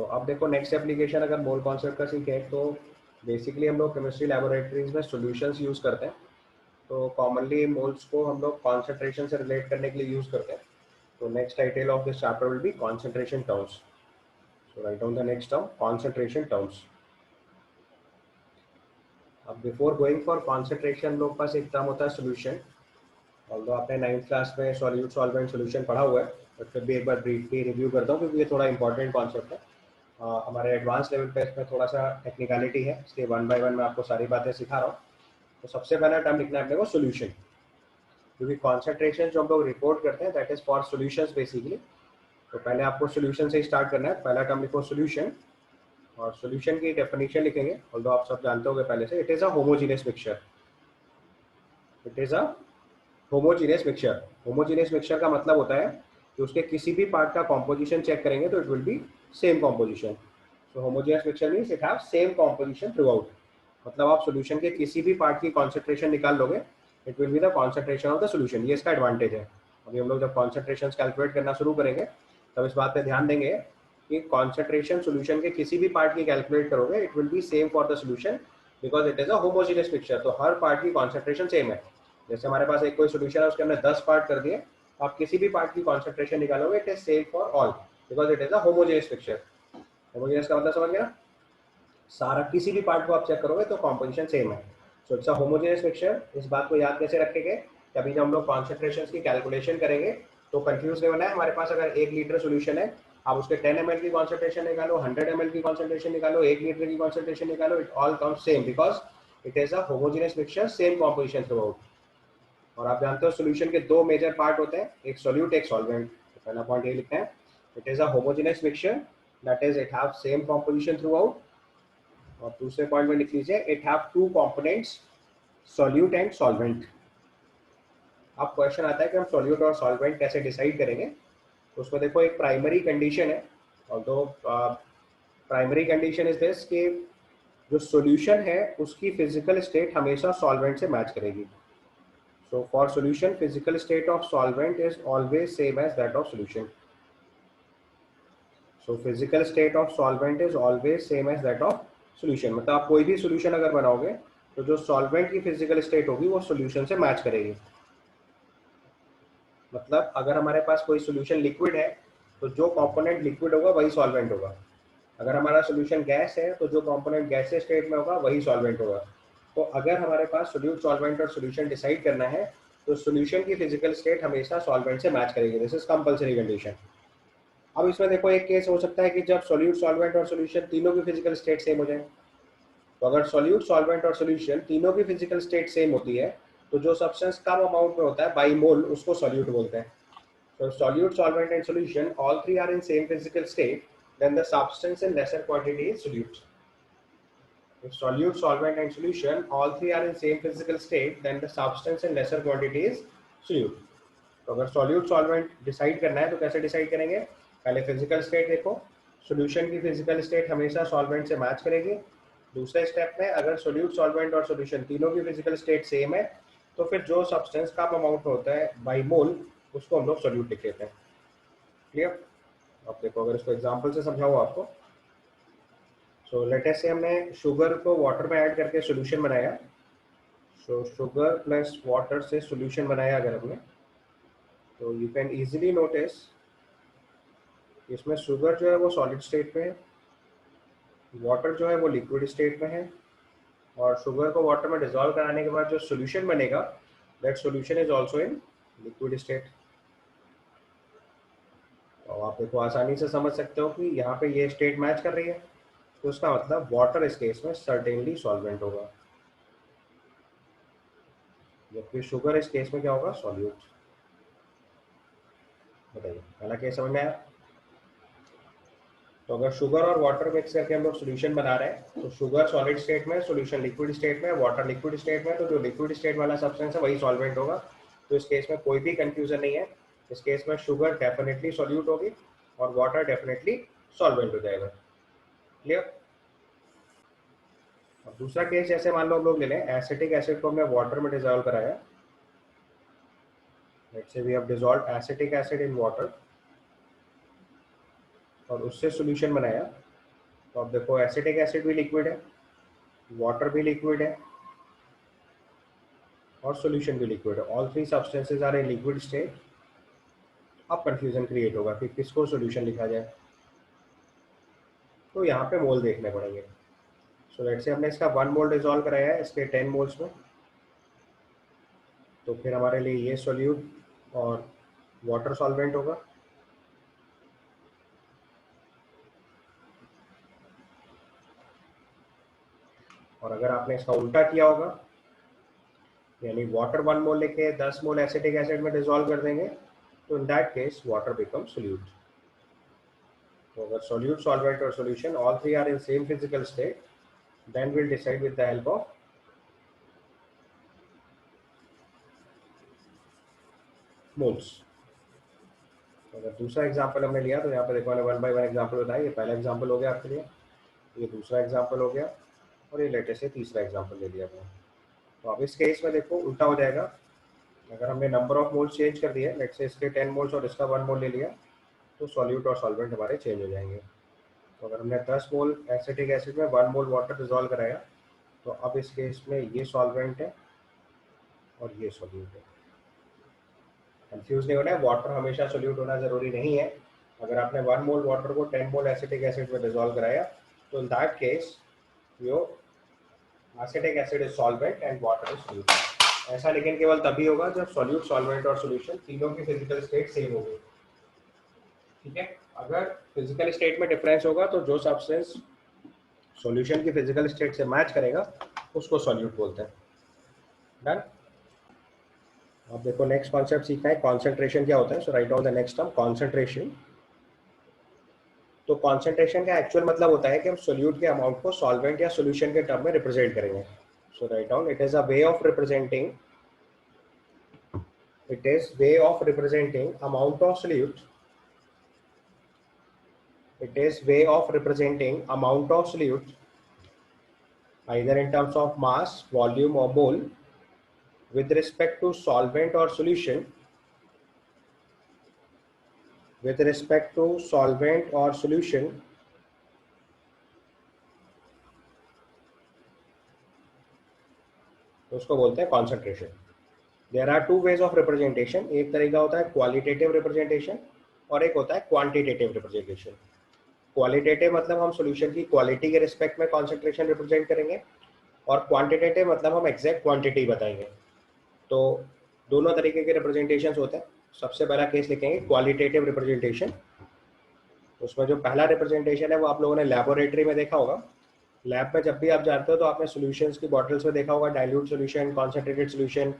अब देखो next application अगर मोल कॉन्सेप्ट का सीखे तो बेसिकली हम लोग केमिस्ट्री लैबोरेटरीज में सॉल्यूशंस यूज़ करते हैं। तो कॉमनली मोल्स को हम लोग कॉन्सेंट्रेशन से रिलेट करने के लिए यूज़ करते हैं। तो next title of this chapter will be concentration terms. So write down the next term concentration terms. अब बिफोर गोइंग फॉर कॉन्सेंट्रेशन लोग पास एक टर्म होता है सोल्यूशन। ऑल्दो आपने 9th क्लास में सॉल्यूट सॉल्वेंट सोल्यूशन पढ़ा हुआ है, बट फिर भी एक बार ब्रीफली रिव्यू करता हूँ क्योंकि ये थोड़ा इंपॉर्टेंट कॉन्सेप्ट है। हमारे एडवांस लेवल पे इसमें थोड़ा सा टेक्निकलिटी है, इसलिए वन बाय वन मैं आपको सारी बातें सिखा रहा हूँ। तो सबसे पहला टर्म लिखना है अपने को सोल्यूशन, क्योंकि कॉन्सेंट्रेशन जो हम लोग रिपोर्ट करते हैं that is for solutions basically. तो पहले आपको सोल्यूशन से ही स्टार्ट करना है। पहला टर्म लिखो सोल्यूशन, और सोल्यूशन की डेफिनेशन लिखेंगे, ऑल्दो आप सब जानते होंगे पहले से। It is a homogeneous mixture. It is a homogeneous mixture. Homogeneous mixture का मतलब होता है कि उसके किसी भी पार्ट का कॉम्पोजिशन चेक करेंगे तो it will be same composition. So homogeneous mixture means it have same composition through out. मतलब आप सोल्यूशन के किसी भी पार्ट की कॉन्सेंट्रेशन निकाल लोगे, it will be the concentration of the solution. ये इसका एडवांटेज है। अभी हम लोग जब कॉन्सेंट्रेशन कैलकुलेट करना शुरू करेंगे तब इस बात पे ध्यान देंगे कि कॉन्सेंट्रेशन सोल्यूशन के किसी भी पार्ट की कैलकुलेट करोगे it will be same for the solution, because it is a homogeneous mixture. तो हर पार्ट की कॉन्सेंट्रेशन सेम है। जैसे हमारे पास एक कोई सोल्यूशन है, उसके हमने 10 पार्ट कर दिए, आप किसी भी पार्ट की कॉन्सेंट्रेशन निकालोगे it is same for all, because it is a homogeneous mixture. Homogeneous का मतलब समझ गया? सारा किसी भी पार्ट को आप चेक करोगे तो कॉम्पोजिशन सेम है। So it's a homogeneous mixture. इस बात को याद कैसे रखेंगे कि अभी जब हम लोग कॉन्सेंट्रेशन की कैलकुलेशन करेंगे तो कंफ्यूज नहीं होना है। हमारे पास अगर 1 लीटर सोल्यूशन है, आप उसके 10 ml की कॉन्सेंट्रेशन निकालो, 100 ml की कॉन्सेंट्रेशन निकालो, 1 लीटर की कॉन्सेंट्रेशन निकालो, it all comes same because it is a homogeneous mixture, same composition through out. और आप जानते हो सोल्यूशन के दो मेजर पार्ट होते हैं, एक सॉल्यूट एक सॉल्वेंट। तो पहला पॉइंट ये लिखते हैं, it is a homogeneous mixture, that is it have same composition through out. और दूसरे पॉइंट में लिख लीजिए it have two components, solute and solvent. अब क्वेश्चन आता है कि हम सॉल्यूट और सॉल्वेंट कैसे डिसाइड करेंगे। तो उसमें देखो एक प्राइमरी कंडीशन है, और दो प्राइमरी कंडीशन इज दिस कि जो सॉल्यूशन है उसकी फिजिकल स्टेट हमेशा सॉल्वेंट से मैच करेगी। So for solution, physical state of solvent is always same as that of solution. So physical state of solvent is always same as that of solution. मतलब आप कोई भी solution अगर बनाओगे तो जो solvent की physical state होगी वो solution से match करेगी। मतलब अगर हमारे पास कोई solution liquid है तो जो component liquid होगा वही solvent होगा। अगर हमारा solution गैस है तो जो component गैसीय state में होगा वही solvent होगा। तो अगर हमारे पास सोल्यूट सॉल्वेंट और सोल्यूशन डिसाइड करना है तो सोल्यूशन की फिजिकल स्टेट हमेशा सॉल्वेंट से मैच करेगी। This is compulsory condition. अब इसमें देखो एक केस हो सकता है कि जब सोल्यूट सॉल्वेंट और सोल्यूशन तीनों की फिजिकल स्टेट सेम हो जाए। तो अगर सोल्यूट सॉल्वेंट और सोल्यूशन तीनों की फिजिकल स्टेट सेम होती है तो जो सब्सटेंस कम अमाउंट में होता है बाई मोल उसको सोल्यूट बोलते हैं। So solute, solvent and solution, all three are in same physical state, then the substance in lesser quantity is solute. If solute, solvent and solution, all three are in same physical state, then the substance in lesser quantity is solute. तो अगर solute, solvent decide करना है तो कैसे decide करेंगे? पहले physical state देखो, solution की physical state हमेशा solvent से match करेगी। दूसरे स्टेप में अगर solute, solvent और solution तीनों की physical state same है तो फिर जो substance कम amount में होता है by mole उसको हम लोग solute लिख लेते हैं। क्लियर? अब देखो अगर इसको एग्जांपल से समझाऊँ आपको। सो लेट अस से हमने शुगर को वाटर में ऐड करके सॉल्यूशन बनाया। सो शुगर प्लस वाटर से सॉल्यूशन बनाया अगर हमने, तो यू कैन इजीली नोटिस इसमें शुगर जो है वो सॉलिड स्टेट में है, वाटर जो है वो लिक्विड स्टेट में है, और शुगर को वाटर में डिजोल्व कराने के बाद जो सॉल्यूशन बनेगा that solution is also in liquid state. तो आप देखो आसानी से समझ सकते हो कि यहाँ पे ये स्टेट मैच कर रही है, तो उसका मतलब वाटर इस केस में सर्टेनली सॉल्वेंट होगा, जबकि शुगर इस केस में क्या होगा? सॉल्यूट। बताइए पहला केस समझ में आया? तो अगर शुगर और वाटर मिक्स करके हम लोग सोल्यूशन बना रहे हैं तो शुगर सॉलिड स्टेट में, सोल्यूशन लिक्विड स्टेट में, वाटर लिक्विड स्टेट में, तो जो लिक्विड स्टेट वाला सब्सटेंस है वही सॉल्वेंट होगा। तो इस केस में कोई भी कंफ्यूजन नहीं है। इस केस में शुगर डेफिनेटली सॉल्यूट होगी और वाटर डेफिनेटली सॉल्वेंट हो जाएगा। क्लियर? और दूसरा केस जैसे मान लो हम लोग ले लें एसिटिक एसिड को हमने वाटर में डिजोल्व कराया। Let's say we have dissolved acetic acid in water और उससे सॉल्यूशन बनाया। तो अब देखो एसिटिक एसिड भी लिक्विड है, वाटर भी लिक्विड है और सॉल्यूशन भी लिक्विड है। All three substances are in liquid state. अब कंफ्यूजन क्रिएट होगा कि किसको सॉल्यूशन लिखा जाए, तो यहाँ पे मोल देखने पड़ेंगे। सो लेट्स से हमने इसका 1 मोल डिजोल्व कराया है इसके 10 मोल्स में, तो फिर हमारे लिए ये सोल्यूट और वाटर सॉल्वेंट होगा। और अगर आपने इसका उल्टा किया होगा, यानी वाटर 1 मोल लेके 10 मोल एसिटिक एसिड में डिजोल्व कर देंगे, तो in that case water become solute. तो अगर सोल्यूट, सॉल्वेंट और solution all three are in same physical state, then will decide with the help of moles. अगर दूसरा एग्जांपल हमने लिया तो यहाँ पे देखो मैंने 1 बाय 1 एग्जांपल बताया। ये पहला एग्जांपल हो गया आपके लिए, ये दूसरा एग्जांपल हो गया और ये लेटेस्ट से तीसरा एग्जांपल ले लिया हमने। तो अब इस केस में देखो उल्टा हो जाएगा। अगर हमने नंबर ऑफ मोल्स चेंज कर दिए, लेट्स से इसके 10 मोल्स और इसका 1 मोल ले लिया, तो सॉल्यूट और सॉल्वेंट हमारे चेंज हो जाएंगे। तो अगर हमने 10 मोल एसिटिक एसिड में 1 मोल वाटर डिजोल्व कराया, तो अब इस केस में ये सॉल्वेंट है और ये सॉल्यूट है। कंफ्यूज नहीं होना है, वाटर हमेशा सोल्यूट होना जरूरी नहीं है। अगर आपने 1 मोल वाटर को 10 मोल एसिटिक एसिड में डिजोल्व कराया, तो in that case your acetic acid is solvent and water is solute. ऐसा लेकिन केवल तभी होगा जब सॉल्यूट, सॉल्वेंट और सॉल्यूशन तीनों की फिजिकल स्टेट सेम होगी। ठीक है, अगर फिजिकल स्टेट में डिफरेंस होगा तो जो सब्सटेंस सॉल्यूशन की फिजिकल स्टेट से मैच करेगा उसको सॉल्यूट बोलते हैं। डन। अब देखो नेक्स्ट कॉन्सेप्ट सीखना है, कॉन्सेंट्रेशन क्या होता है। So write down the next term concentration. तो कॉन्सेंट्रेशन का एक्चुअल मतलब होता है कि हम सोल्यूट के अमाउंट को सॉल्वेंट या सॉल्यूशन के टर्म में रिप्रेजेंट करेंगे। So write down, it is a way of representing, it is way of representing amount of solute, it is way of representing amount of solute either in terms of mass, volume or mole with respect to solvent or solution, with respect to solvent or solution, तो उसको बोलते हैं concentration. There are two ways of representation, एक तरीका होता है qualitative representation और एक होता है क्वांटिटेटिव रिप्रेजेंटेशन। क्वालिटेटिव मतलब हम सॉल्यूशन की क्वालिटी के रिस्पेक्ट में कॉन्सेंट्रेशन रिप्रेजेंट करेंगे, और क्वांटिटेटिव मतलब हम एग्जैक्ट क्वांटिटी बताएंगे। तो दोनों तरीके के रिप्रेजेंटेशन होते हैं। सबसे पहला केस लिखेंगे क्वालिटेटिव रिप्रेजेंटेशन। उसमें जो पहला रिप्रेजेंटेशन है वो आप लोगों ने लेबोरेटरी में देखा होगा। लैब में जब भी आप जाते हो तो आपने सॉल्यूशंस की बॉटल्स में देखा होगा dilute solution, concentrated solution,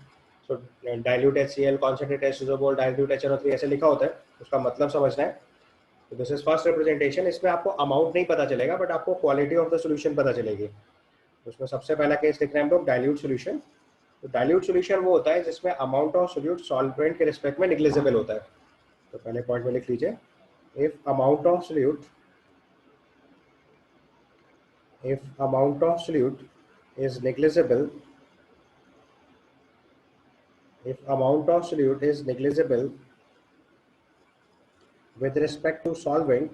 so dilute HCl, concentrated HCl, dilute HNO3 ऐसे लिखा होता है। उसका मतलब समझना है। तो दिस इज फर्स्ट रिप्रेजेंटेशन। इसमें आपको अमाउंट नहीं पता चलेगा बट आपको क्वालिटी ऑफ द सॉल्यूशन पता चलेगी। उसमें सबसे पहला केस लिख रहे हैं हम लोग डाइल्यूट सॉल्यूशन। तो डाइल्यूट सॉल्यूशन वो होता है जिसमें अमाउंट ऑफ सोल्यूट सॉल्वेंट के रिस्पेक्ट में निग्लिजिबल होता है। तो पहले पॉइंट में लिख लीजिए, if amount of solute, if amount of solute is negligible, if amount of solute is negligible with respect to solvent,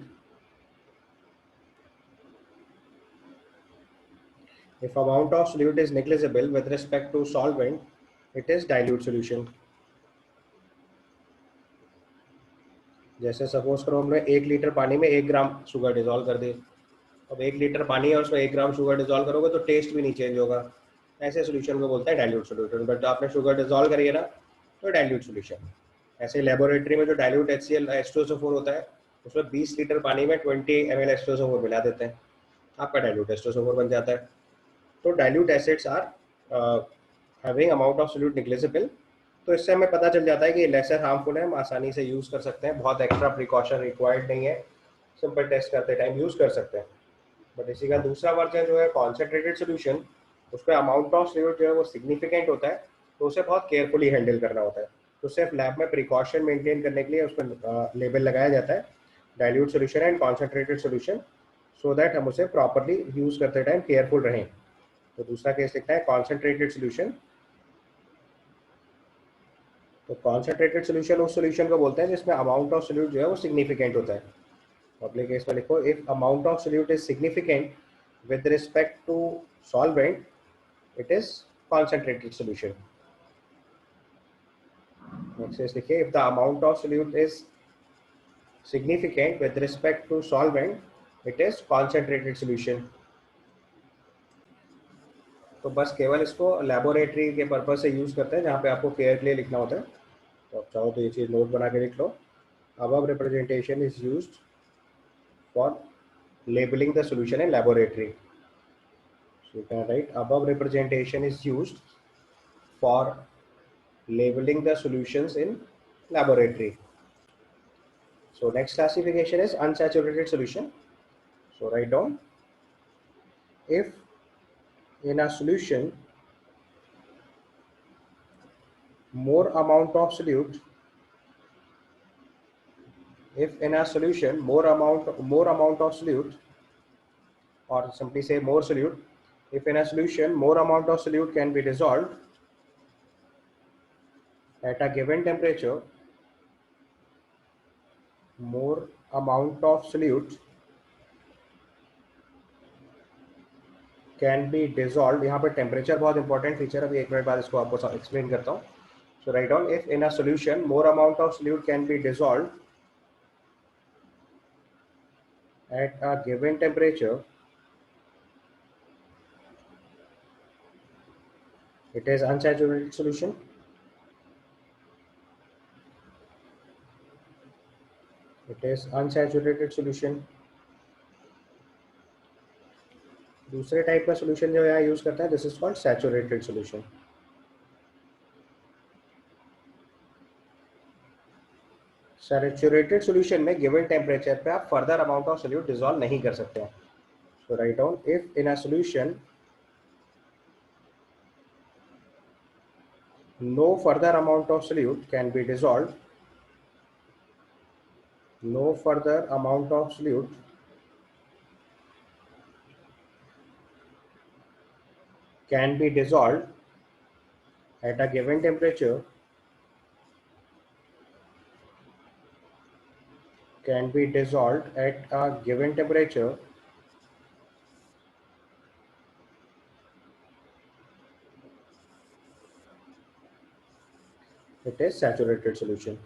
if amount of solute is negligible with respect to solvent, it is dilute solution. जैसे suppose करो हमने 1 litre पानी में 1 gram sugar dissolve कर दी। अब 1 litre पानी है उसमें 1 ग्राम शुगर डिजोल्व करोगे तो टेस्ट भी नहीं चेंज होगा। ऐसे सोल्यूशन को बोलते हैं डाइल्यूट सोल्यूशन। बट आपने शुगर डिजोल्व करी है ना, तो डाइल्यूट सोल्यूशन। ऐसे लेबोरेटरी में जो डाइल्यूट HCl H2SO4 होता है, उसमें 20 लीटर पानी में 20 ml H2SO4 मिला देते हैं, आपका डाइल्यूट H2SO4 बन जाता है। तो dilute acids are having amount of solute negligible. तो इससे हमें पता चल जाता है कि लेसर हार्मफुल है, हम आसानी से यूज़ कर सकते हैं, बहुत एक्स्ट्रा प्रिकॉशन रिक्वायर्ड नहीं है, सिंपल टेस्ट करते टाइम यूज़ कर सकते हैं। बट इसी का दूसरा वर्जन जो है कॉन्सेंट्रेटेड सोल्यूशन, उसमें अमाउंट ऑफ सोल्यूट जो है वो सिग्निफिकेंट होता है, तो उसे बहुत केयरफुली हैंडल करना होता है। तो सिर्फ लैब में प्रिकॉशन मेंटेन करने के लिए उस पर लेबल लगाया जाता है dilute solution and concentrated solution, so that हम उसे प्रॉपरली यूज़ करते टाइम केयरफुल रहें। तो दूसरा केस लिखता है कॉन्सेंट्रेटेड सोल्यूशन। तो कॉन्सेंट्रेटेड सोल्यूशन उस सोल्यूशन को बोलते हैं जिसमें अमाउंट ऑफ सोल्यूट जो है वो सिग्निफिकेंट होता है। अगले केस में लिखो if amount of solute is significant with respect to solvent it is concentrated solution. Next लिखिए if the amount of solute is significant with respect to solvent it is concentrated solution। तो बस केवल इसको laboratory के purpose से use करते हैं जहाँ पे आपको केयरफुली लिखना होता है। तो आप चाहो तो ये चीज नोट बना के लिख लो। above representation is used for labeling the solution in laboratory, so you can write above representation is used for labeling the solutions in laboratory। So next classification is unsaturated solution। So write down if in a solution more amount of solute, if in a solution more amount of solute, or simply say more solute, if in a solution more amount of solute can be dissolved at a given temperature, more amount of solute can be dissolved। यहाँ पे temperature बहुत important feature है, अभी एक minute बाद इसको आपको explain करता हूँ। So write down if in a solution more amount of solute can be dissolved at a given temperature it is unsaturated solution। It is unsaturated solution। दूसरे टाइप का सोल्यूशन जो यहाँ यूज करते हैं this is called saturated solution. Saturated solution में given temperature पे आप further amount of solute dissolve नहीं कर सकते हैं। So write down if in a solution no further amount of solute can be dissolved, no further amount of solute can be dissolved at a given temperature, can be dissolved at a given temperature it is saturated solution।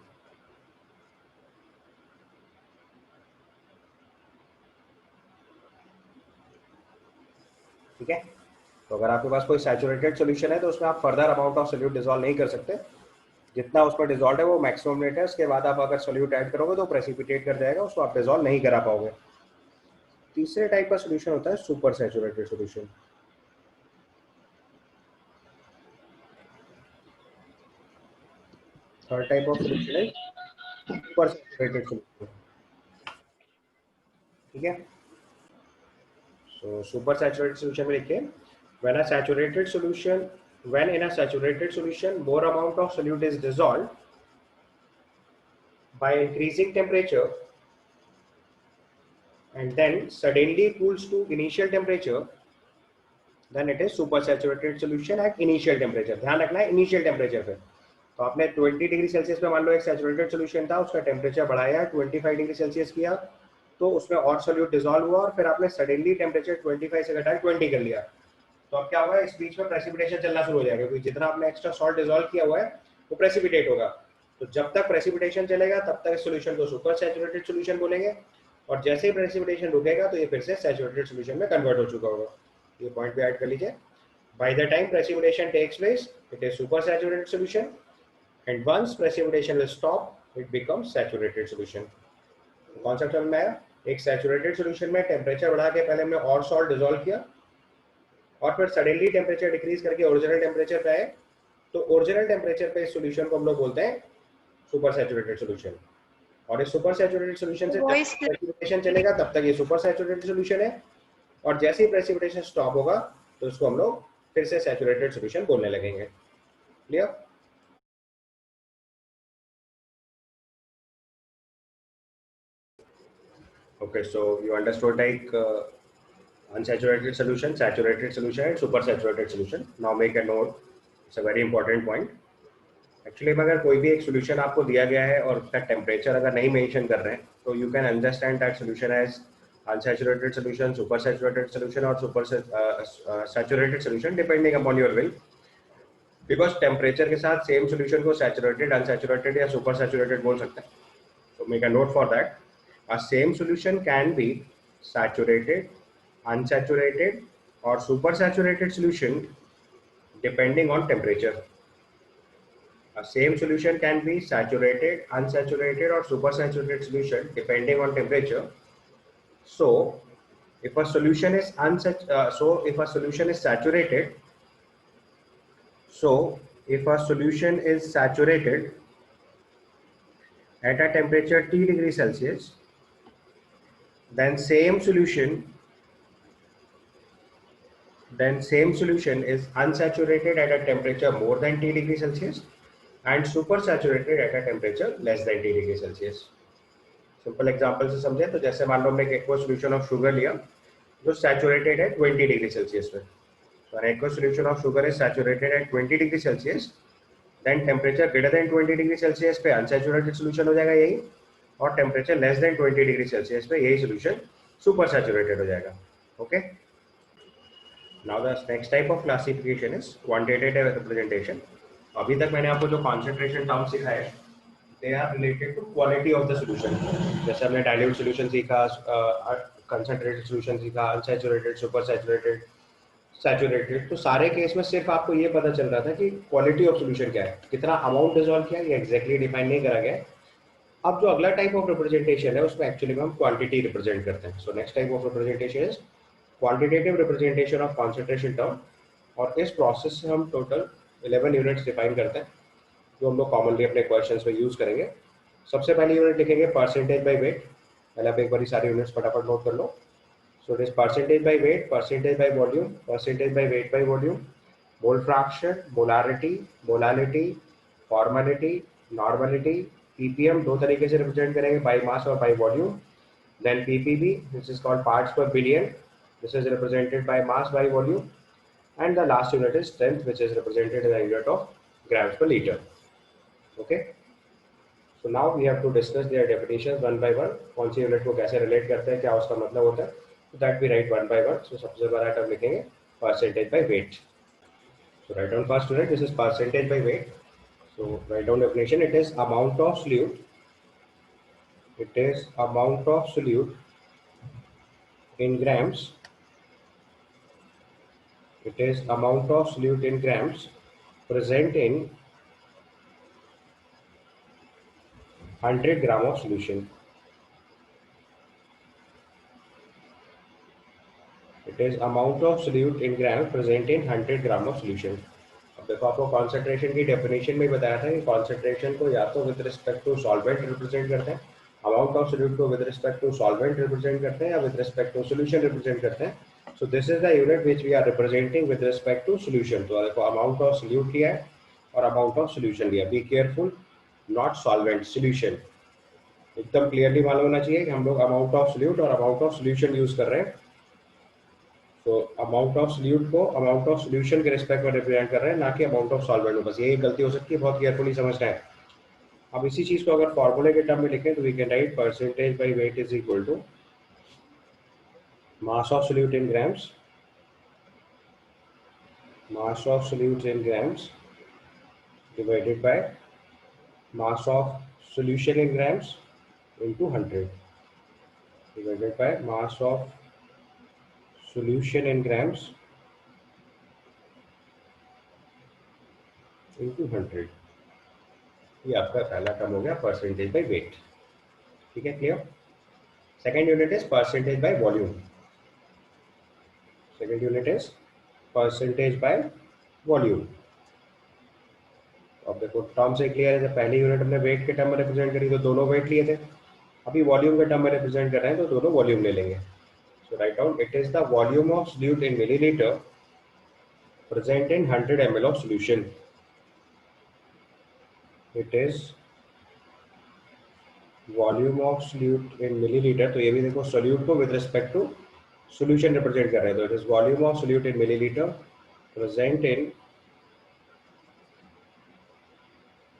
ठीक है, तो अगर आपके पास कोई saturated solution है तो उसमें आप further amount of solute dissolve नहीं कर सकते। जितना उसमें डिसॉल्व है वो मैक्सिमम रेट है, उसके बाद आप अगर सोल्यूट ऐड करोगे तो प्रेसिपिटेट कर जाएगा, उसको आप डिसॉल्व नहीं करा पाओगे। तीसरे टाइप का सोल्यूशन होता है super saturated solution. Third type of solution है सुपर सैचुरेटेड सोल्यूशन। ठीक है, सो सुपर सैचुरेटेड सोल्यूशन में लिखिए when a saturated solution when in a saturated solution more amount of solute is dissolved by increasing temperature and then suddenly cools to initial temperature then it is super saturated solution at initial temperature। ध्यान रखना है initial temperature पे। तो आपने 20 degree Celsius पे मान लो एक saturated solution था, उसका टेम्परेचर बढ़ाया 25 डिग्री सेल्सियस किया तो उसमें और सोल्यूट डिसॉल्व हुआ और फिर आपने सडनली टेम्परेचर 25 से घटाया 20 कर लिया, तो अब क्या होगा इस बीच में प्रेसिपिटेशन चलना शुरू हो जाएगा क्योंकि जितना आपने एक्स्ट्रा सॉल्ट डिसॉल्व किया हुआ है वो प्रेसिपिटेट होगा। तो जब तक प्रेसिपिटेशन चलेगा तब तक इस सोल्यूशन को सुपर सैचुरेटेड सोल्यूशन बोलेंगे और जैसे ही प्रेसिपिटेशन रुकेगा तो ये फिर से सैचुरेटेड सोल्यूशन में कन्वर्ट हो चुका होगा। ये पॉइंट भी ऐड कर लीजिए। By the time precipitation takes place it is super saturated solution and once precipitation will stop it becomes saturated solution. Concept समझ में आया? एक सैचुरेटेड सोल्यूशन में टेम्परेचर बढ़ा के पहले हमने और सॉल्ट डिसॉल्व किया और फिर सडनली टेम्परेचर डिक्रीज करके ओरिजिनल टेम्परेचर पे आए तो ओरिजिनल टेम्परेचर पे इस सॉल्यूशन को हम लोग बोलते हैं सुपर सैचुरेटेड सॉल्यूशन। और इस सुपर सैचुरेटेड सॉल्यूशन से प्रेसिपिटेशन चलेगा तब तक ये सुपर सैचुरेटेड सॉल्यूशन है और जैसे ही प्रेसिपिटेशन स्टॉप होगा तो इसको हम लोग फिर से सैचुरेटेड सॉल्यूशन बोलने लगेंगे। Clear? Okay, so you understood like unsaturated solution, saturated solution and super saturated solution. Now make a note, it's a very important point. Actually अगर कोई भी एक सोल्यूशन आपको दिया गया है और उसका टेम्परेचर अगर नहीं मेंशन कर रहे हैं तो you can understand that solution as unsaturated solution, super saturated solution और super saturated solution depending upon your will, because temperature के साथ सेम सोल्यूशन को सैचुरेटेड, अनसैचुरेटेड या सुपर सैचुरेटेड बोल सकते हैं. So make a note for that. A same solution can be saturated, unsaturated or supersaturated solution depending on temperature. A same solution can be saturated, unsaturated or supersaturated solution depending on temperature. So if a solution is saturated, so if a solution is saturated at a temperature T degree Celsius, then same solution is unsaturated at a temperature more than T degree Celsius and supersaturated at a temperature less than T degree Celsius. Simple example से समझे तो जैसे मान लो हमने एक aqua solution of sugar लिया जो saturated है 20 डिग्री सेल्सियस में. So an aqueous solution of sugar is saturated at 20 degree Celsius, then temperature greater than 20 degree Celsius पे unsaturated solution हो जाएगा यही, और temperature less than 20 degree Celsius पे यही solution super saturated हो जाएगा. Okay. Now the next type of classification is quantitative representation. अभी तक मैंने आपको जो concentration terms सिखाए they are related to quality of the solution. जैसे हमने dilute solution सीखा, concentrated solution सीखा, unsaturated, supersaturated, सैचुरेटेड, तो सारे केस में सिर्फ आपको ये पता चल रहा था कि क्वालिटी ऑफ सॉल्यूशन क्या है, कितना अमाउंट डिसॉल्व किया, ये एग्जैक्टली डिफाइन नहीं करा गया है. अब जो अगला टाइप ऑफ रिप्रेजेंटेशन है उसमें एक्चुअली में हम क्वांटिटी रिप्रेजेंट करते हैं. So next type of representation is quantitative representation of concentration term. और इस प्रोसेस से हम टोटल 11 यूनिट्स डिफाइन करते हैं जो हम लोग कॉमनली अपने क्वेश्चंस में यूज करेंगे. सबसे पहले यूनिट लिखेंगे परसेंटेज बाय वेट. पहले आप एक बार सारी यूनिट्स फटाफट नोट कर लो. So it is percentage by weight, percentage by volume, percentage by weight by volume, mole fraction, molarity, molality, formality, normality, ppm दो तरीके से रिप्रेजेंट करेंगे, by mass और by volume. Then ppb, this is called parts per billion, this is represented by mass by volume. And the last unit is strength, which is represented in the unit of grams per liter. Okay. So now we have to discuss their definitions one by one. कौन सी unit को कैसे relate करते हैं, क्या उसका मतलब होता है. So that we write one by one. So सबसे पहला टर्म लिखेंगे percentage by weight. So write down first unit. This is percentage by weight. So write down definition. It is amount of solute. It is amount of solute in grams. It is amount of solute in grams present in 100 gram of solution. It is amount of solute in grams present in 100 gram of solution. अब देखो आपको concentration की definition में बताया था कि concentration को या तो with respect to solvent represent करते हैं, अमाउंट ऑफ सोल्यूट को with respect to solvent represent करते हैं, या with respect to solution represent करते हैं. So this is the unit which we are representing with respect to solution. तो देखो अमाउंट ऑफ सोल्यूट लिया है और अमाउंट ऑफ सोल्यूशन लिया. Be careful, not solvent, solution. एकदम क्लियरली मालूम होना चाहिए कि हम लोग अमाउंट ऑफ सोल्यूट और अमाउंट ऑफ सोल्यूशन यूज कर रहे हैं. तो अमाउंट ऑफ सोल्यूट को अमाउंट ऑफ सोल्यूशन के रिस्पेक्ट में रिप्रेजेंट कर रहे हैं, ना कि अमाउंट ऑफ सॉल्वेंट में. बस यही गलती हो सकती है, बहुत केयरफुली समझना है. अब इसी चीज को अगर फॉर्मूले के टर्म में लिखें तो we can write percentage by weight is equal to mass of solute in grams, mass of solute in grams divided by mass of solution in grams into 100 divided by mass of solution in grams into 100. ये आपका पहला term हो गया percentage by wait. ठीक है, clear. Second unit is percentage by volume. Second unit is percentage by volume. अब देखो term से क्लियर है. जब पहली यूनिट हमने वेट के टर्म में रिप्रेजेंट करी तो दोनों वेट लिए थे, अभी वॉल्यूम के टर्म में रिप्रेजेंट कर रहे हैं तो दोनों वॉल्यूम ले लेंगे. So write down it is the volume of solute in milliliter present in 100 ml of solution. It is volume of solute in milliliter. तो ये भी देखो solute को with respect to solution represent कर रहे हैं. तो it is volume of solute in milliliter present in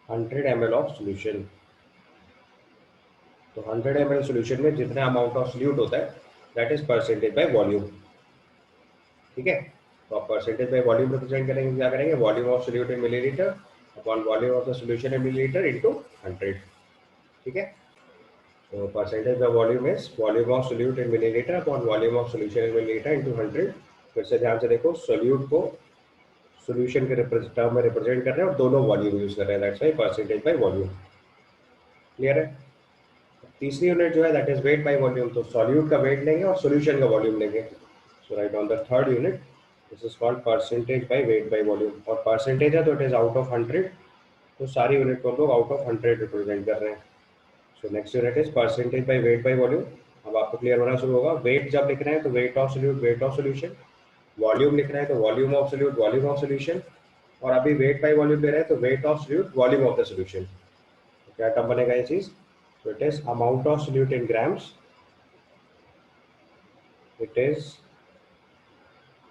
100 ml of solution. तो 100 ml सोल्यूशन में जितना अमाउंट ऑफ सोल्यूट होता है that is percentage by volume. ठीक है, तो आप परसेंटेज बाय वॉल्यूम रिप्रेजेंट करेंगे, क्या करेंगे, volume of solute in millilitre upon volume of the solution in millilitre into 100। ठीक है, तो percentage by volume is volume of solute in millilitre upon volume of solution in millilitre into 100। फिर से ध्यान से देखो, सोल्यूट को सोल्यूशन के टर्म में रिप्रेजेंट कर रहे हैं और दोनों वॉल्यूम यूज कर रहे हैं, that's why percentage by volume. Clear है। तीसरी यूनिट जो है that is weight by volume, तो सॉल्यूट का वेट लेंगे और सॉल्यूशन का वॉल्यूम लेंगे। So write on the third unit this is called percentage by weight by volume, और परसेंटेज है तो इट इज आउट ऑफ 100, तो सारी यूनिट को हम लोग आउट ऑफ 100 रिप्रेजेंट कर रहे हैं। सो next unit is percentage by weight by volume. अब आपको क्लियर होना शुरू होगा, वेट जब लिख रहे हैं तो wait of solute weight of solution, volume लिख रहे हैं तो volume of solute volume of solution, और अभी वेट बाय वॉल्यूम ले रहे हैं तो wait of solute volume of the solution. क्या टर्म बनेगा ये चीज, so it is amount of solute in grams, it is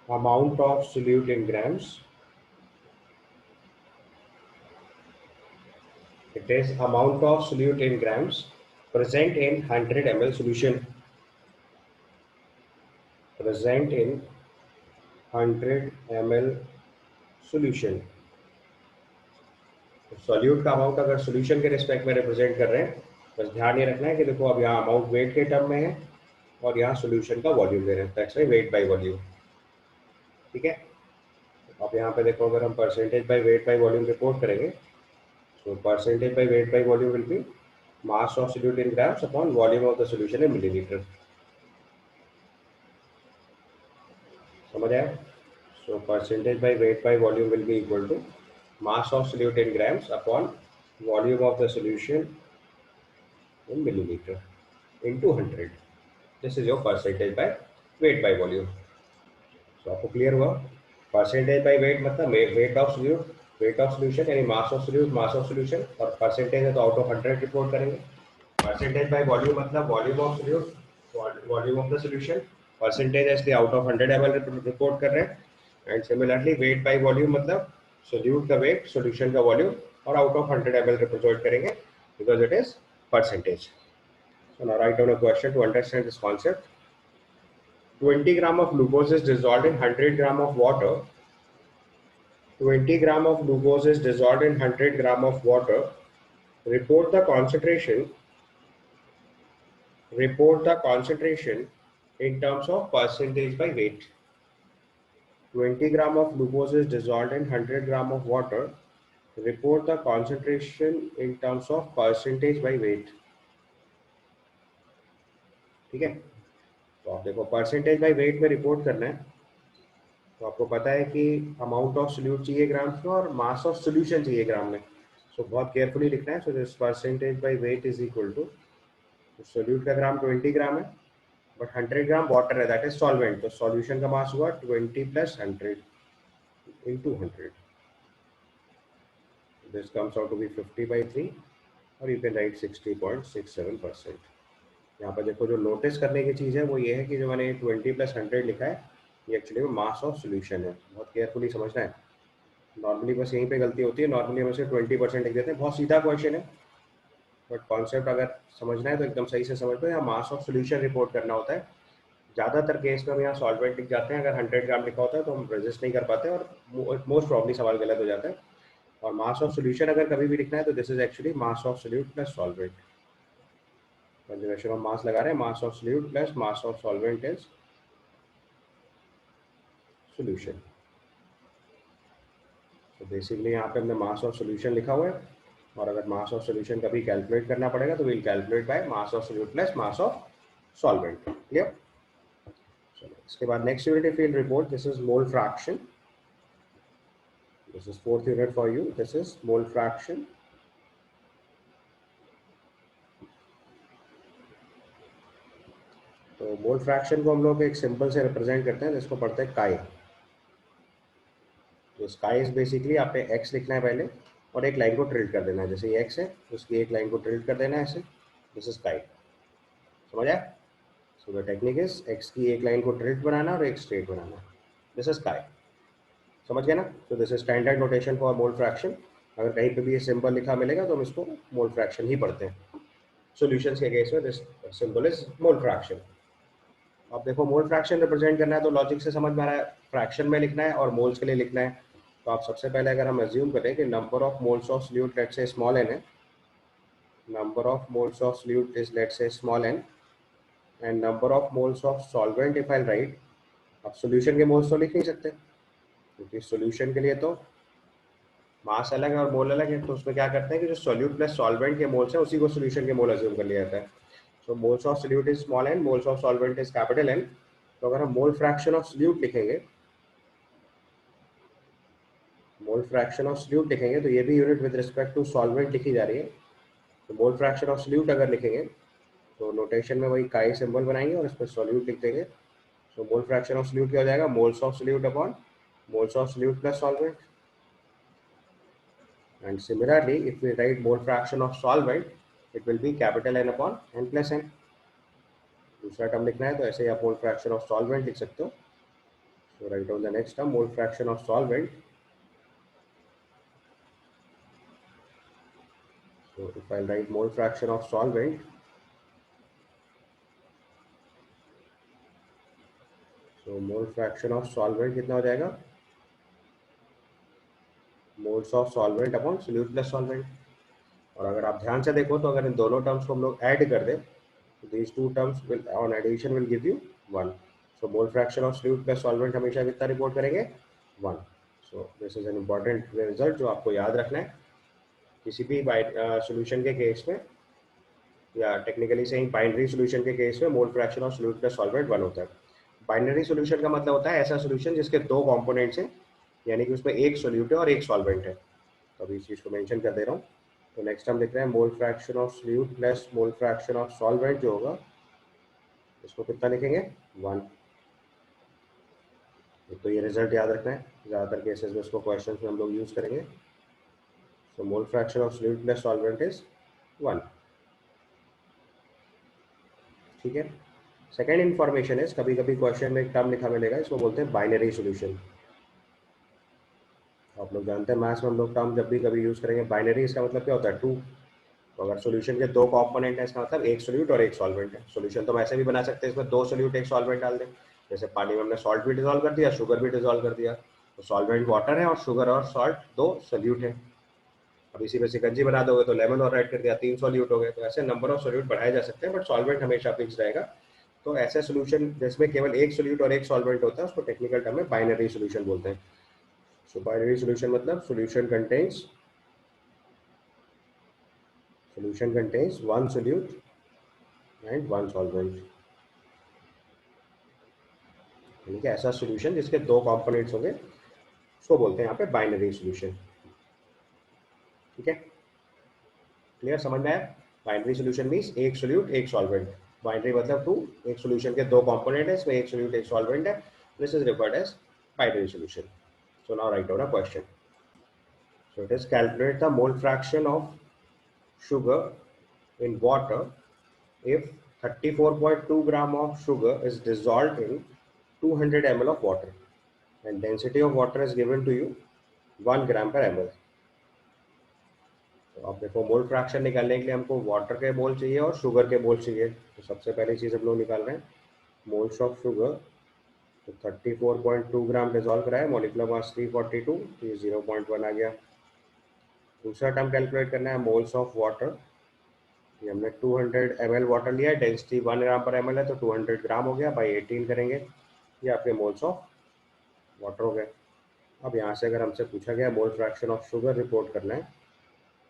amount of solute in grams, it is amount of solute in grams present in 100 ml solution, present in 100 ml solution। Solute का amount अगर solution के respect में represent कर रहे हैं, बस ध्यान ये रखना है कि देखो अब यहाँ अमाउंट वेट के टर्म में है और यहाँ सॉल्यूशन का वॉल्यूम दे रहे हैं, that's why wait by volume. ठीक है, अब यहाँ पे देखो अगर हम percentage by weight by volume report करेंगे, so percentage by weight by volume will be mass of solute in grams upon volume of the solution in milliliter। समझ आया। so percentage by weight by volume will be equal to mass of solute in grams upon volume of the solution in milliliter into 100। this is your percentage by weight by volume। so आपको clear हुआ, percentage by weight मतलब weight of solute weight of solution यानी mass of solute mass of solution, और percentage है तो out of 100 report करेंगे। Percentage by volume मतलब volume of solute volume of the solution, percentage है इसलिए आउट ऑफ 100 ml रिपोर्ट कर रहे हैं। And similarly weight by volume मतलब सोल्यूट का वेट सॉल्यूशन का वॉल्यूम, और आउट ऑफ 100 ml रिप्रेजेंट करेंगे because it is percentage. So now write down a question to understand this concept. 20 gram of glucose is dissolved in 100 gram of water, 20 gram of glucose is dissolved in 100 gram of water, report the concentration, report the concentration in terms of percentage by weight। 20 gram of glucose is dissolved in 100 gram of water, report the concentration in terms of percentage by weight। ठीक है, तो आप देखो percentage by wait में report करना है, तो आपको पता है कि अमाउंट ऑफ सोल्यूट चाहिए ग्राम्स में और मास ऑफ सोल्यूशन चाहिए ग्राम में। सो बहुत केयरफुली लिखना है। So this percentage by weight is equal to, solute का ग्राम 20 ग्राम है बट 100 ग्राम वाटर है दैट इज सॉल्वेंट, तो सॉल्यूशन का मास हुआ 20 plus 100 into 100। This comes out to be 50/3 और you can write 60.67%। यहाँ पर देखो जो नोटिस करने की चीज़ है वो ये है कि जो मैंने 20 प्लस 100 लिखा है ये एक्चुअली में मास ऑफ सोल्यूशन है, बहुत केयरफुली समझना है। नॉर्मली बस यहीं पे गलती होती है, नॉर्मली हम इसे 20% लिख देते हैं, बहुत सीधा क्वेश्चन है बट कॉन्सेप्ट अगर समझना है तो एकदम सही से समझ लो, यहाँ मास ऑफ सोल्यूशन रिपोर्ट करना होता है। ज़्यादातर केस में हम यहाँ सॉल्वेंट लिख जाते हैं, अगर 100 ग्राम लिखा होता है तो हम रेजिस्ट नहीं कर पाते और मोस्ट प्रॉब्ली सवाल गलत हो जाता है। और मास ऑफ सोल्यूशन अगर कभी भी लिखना है तो this is actually mass of solute plus solvent, conservation of mass लगा रहे हैं, मास of solute plus mass of solvent is solution. तो बेसिकली यहाँ पे हमने मास ऑफ सोल्यूशन लिखा हुआ है, और अगर मास ऑफ सोल्यूशन कभी कैलकुलेट करना पड़ेगा तो will calculate bye mass of solute plus mass of solvent. Clear. इसके बाद next unit if will report this is mole fraction, this is fourth unit for you, this is mole fraction. तो mole fraction को हम लोग एक simple से represent करते हैं जिसको पढ़ते हैं काई। तो स्काई इज बेसिकली आपने एक्स लिखना है पहले और एक लाइन को टिल्ट कर देना है, जैसे ये एक्स है उसकी एक लाइन को टिल्ट कर देना है ऐसे, दिस इज स्काई। समझ आया। So the technique is x की एक लाइन को टिल्ट बनाना और एक straight banana, this is sky. समझ गया ना। तो this is standard notation for mole fraction. अगर कहीं पे भी ये सिंबल लिखा मिलेगा तो हम इसको मोल फ्रैक्शन ही पढ़ते हैं। सॉल्यूशंस के केस में this symbol is mole fraction. अब देखो मोल फ्रैक्शन रिप्रेजेंट करना है तो लॉजिक से समझ में आ रहा है, फ्रैक्शन में लिखना है और मोल्स के लिए लिखना है। तो आप सबसे पहले अगर हम अज्यूम करें कि number of moles of solute let's say small n है, number of moles of solute is let's say small n and number of moles of solvent if I right. अब सॉल्यूशन के मोल्स तो लिख नहीं सकते क्योंकि सॉल्यूशन के लिए तो मास अलग है और मोल अलग है, तो उसमें क्या करते हैं कि जो सॉल्यूट प्लस सॉल्वेंट के मोल्स हैं उसी को सॉल्यूशन के मोल अज्यूम कर लिया जाता है। So moles of solute is small n, moles of solvent is capital N। तो अगर हम मोल फ्रैक्शन ऑफ सॉल्यूट लिखेंगे, मोल फ्रैक्शन ऑफ सॉल्यूट लिखेंगे तो ये भी unit with respect to solvent लिखी जा रही है। तो मोल फ्रैक्शन ऑफ सॉल्यूट अगर लिखेंगे तो नोटेशन में वही काई सिंबल बनाएंगे और इस पर सॉल्यूट लिख देंगे। सो मोल फ्रैक्शन ऑफ सॉल्यूट क्या हो जाएगा, moles of solute upon moles of solute plus solvent. And similarly, if we write mole fraction of solvent, it will be capital N upon n plus n। दूसरा term लिखना है तो ऐसे ही आप मोल fraction of solvent लिख सकते हो। So write on the next term mole fraction of solvent. So if I write mole fraction of solvent, so mole fraction of solvent कितना हो जाएगा, moles of solvent upon solute plus solvent. और अगर आप ध्यान से देखो तो अगर इन दोनों टर्म्स को हम लोग ऐड कर दें तो these two terms will on addition will give you 1। so mole fraction of solute plus solvent हमेशा कितना रिपोर्ट करेंगे, 1। so this is an important result जो आपको याद रखना है किसी भी सॉल्यूशन के केस में, या टेक्निकली से बाइनरी सॉल्यूशन के केस में मोल fraction of solute plus solvent 1 होता है। बाइनरी सॉल्यूशन का मतलब होता है ऐसा सॉल्यूशन जिसके दो कंपोनेंट्स हैं, यानी कि उसमें एक सोल्यूट है और एक सॉल्वेंट है। तो अभी इस चीज़ को मेंशन कर दे रहा हूँ। तो नेक्स्ट हम लिख रहे हैं मोल fraction of solute plus mole fraction of solvent जो होगा इसको कितना लिखेंगे, 1। तो ये रिजल्ट याद रखना है, ज़्यादातर केसेस में इसको क्वेश्चन में हम लोग यूज़ करेंगे। So mole fraction of solute plus solvent is 1। ठीक है। सेकेंड इन्फॉर्मेशन है, कभी कभी क्वेश्चन में एक टर्म लिखा मिलेगा, इसको बोलते हैं बाइनरी सोल्यूशन। आप लोग जानते हैं मैथ्स में हम लोग टर्म जब भी कभी यूज़ करेंगे बाइनरी, इसका मतलब क्या होता है, टू। तो अगर सॉल्यूशन के दो कंपोनेंट है इसका मतलब एक सोल्यूट और एक सॉल्वेंट है। सॉल्यूशन तो वैसे भी बना सकते हैं, इसमें दो सोल्यूट एक सॉल्वेंट डाल दें, जैसे पानी में हमने सॉल्ट भी डिजोल्व कर दिया, शुगर भी डिजोल्व कर दिया। तो सॉल्वेंट वाटर है और शुगर और सॉल्ट दो सोल्यूट है। अब इसी में सिकंजी बना दोगे तो लेमन और ऐड कर दिया, तीन सॉल्यूट हो गए। तो ऐसे नंबर ऑफ सॉल्यूट बढ़ाए जा सकते हैं बट सॉल्वेंट हमेशा फिक्स रहेगा। तो ऐसे सोल्यूशन जिसमें केवल एक सोल्यूट और एक सॉल्वेंट होता है उसको टेक्निकल टर्म में बाइनरी सोल्यूशन बोलते हैं। सो बाइनरी सोल्यूशन मतलब solution contains one solute and one solvent। यानी कि ऐसा सोल्यूशन जिसके दो कंपोनेंट्स होंगे उसको बोलते हैं यहाँ पे बाइनरी सोल्यूशन। ठीक है, क्लियर, समझ में आया। बाइनरी सोल्यूशन मीन्स एक सोल्यूट एक सॉल्वेंट। बाइनरी मतलब टू, एक सोल्यूशन के दो कंपोनेंट है, इसमें एक सोल्यूट एक सॉल्वेंट है। This is referred as binary solution. So now write down a question. So it is calculate the mole fraction of sugar in water if 34.2 gram of sugar is dissolved in 200 ml of water and density of water is given to you 1 gram per ml। तो अब देखो mole fraction निकालने के लिए हमको water के मोल चाहिए और शुगर के मोल चाहिए। तो सबसे पहली चीज़ हम लोग निकाल रहे हैं मोल्स ऑफ शुगर। तो 34.2 ग्राम डिजोल्व कराए, मॉलिक्यूलर मास 342, तो ये 0.1 आ गया। दूसरा टर्म कैलकुलेट करना है मोल्स ऑफ वाटर। ये हमने 200 ml वाटर लिया है, डेंसिटी 1 ग्राम पर ml है तो 200 ग्राम हो गया, बाई 18 करेंगे, ये आपके मोल्स ऑफ वाटर हो गए। अब यहाँ से अगर हमसे पूछा गया मोल फ्रैक्शन ऑफ शुगर रिपोर्ट करना है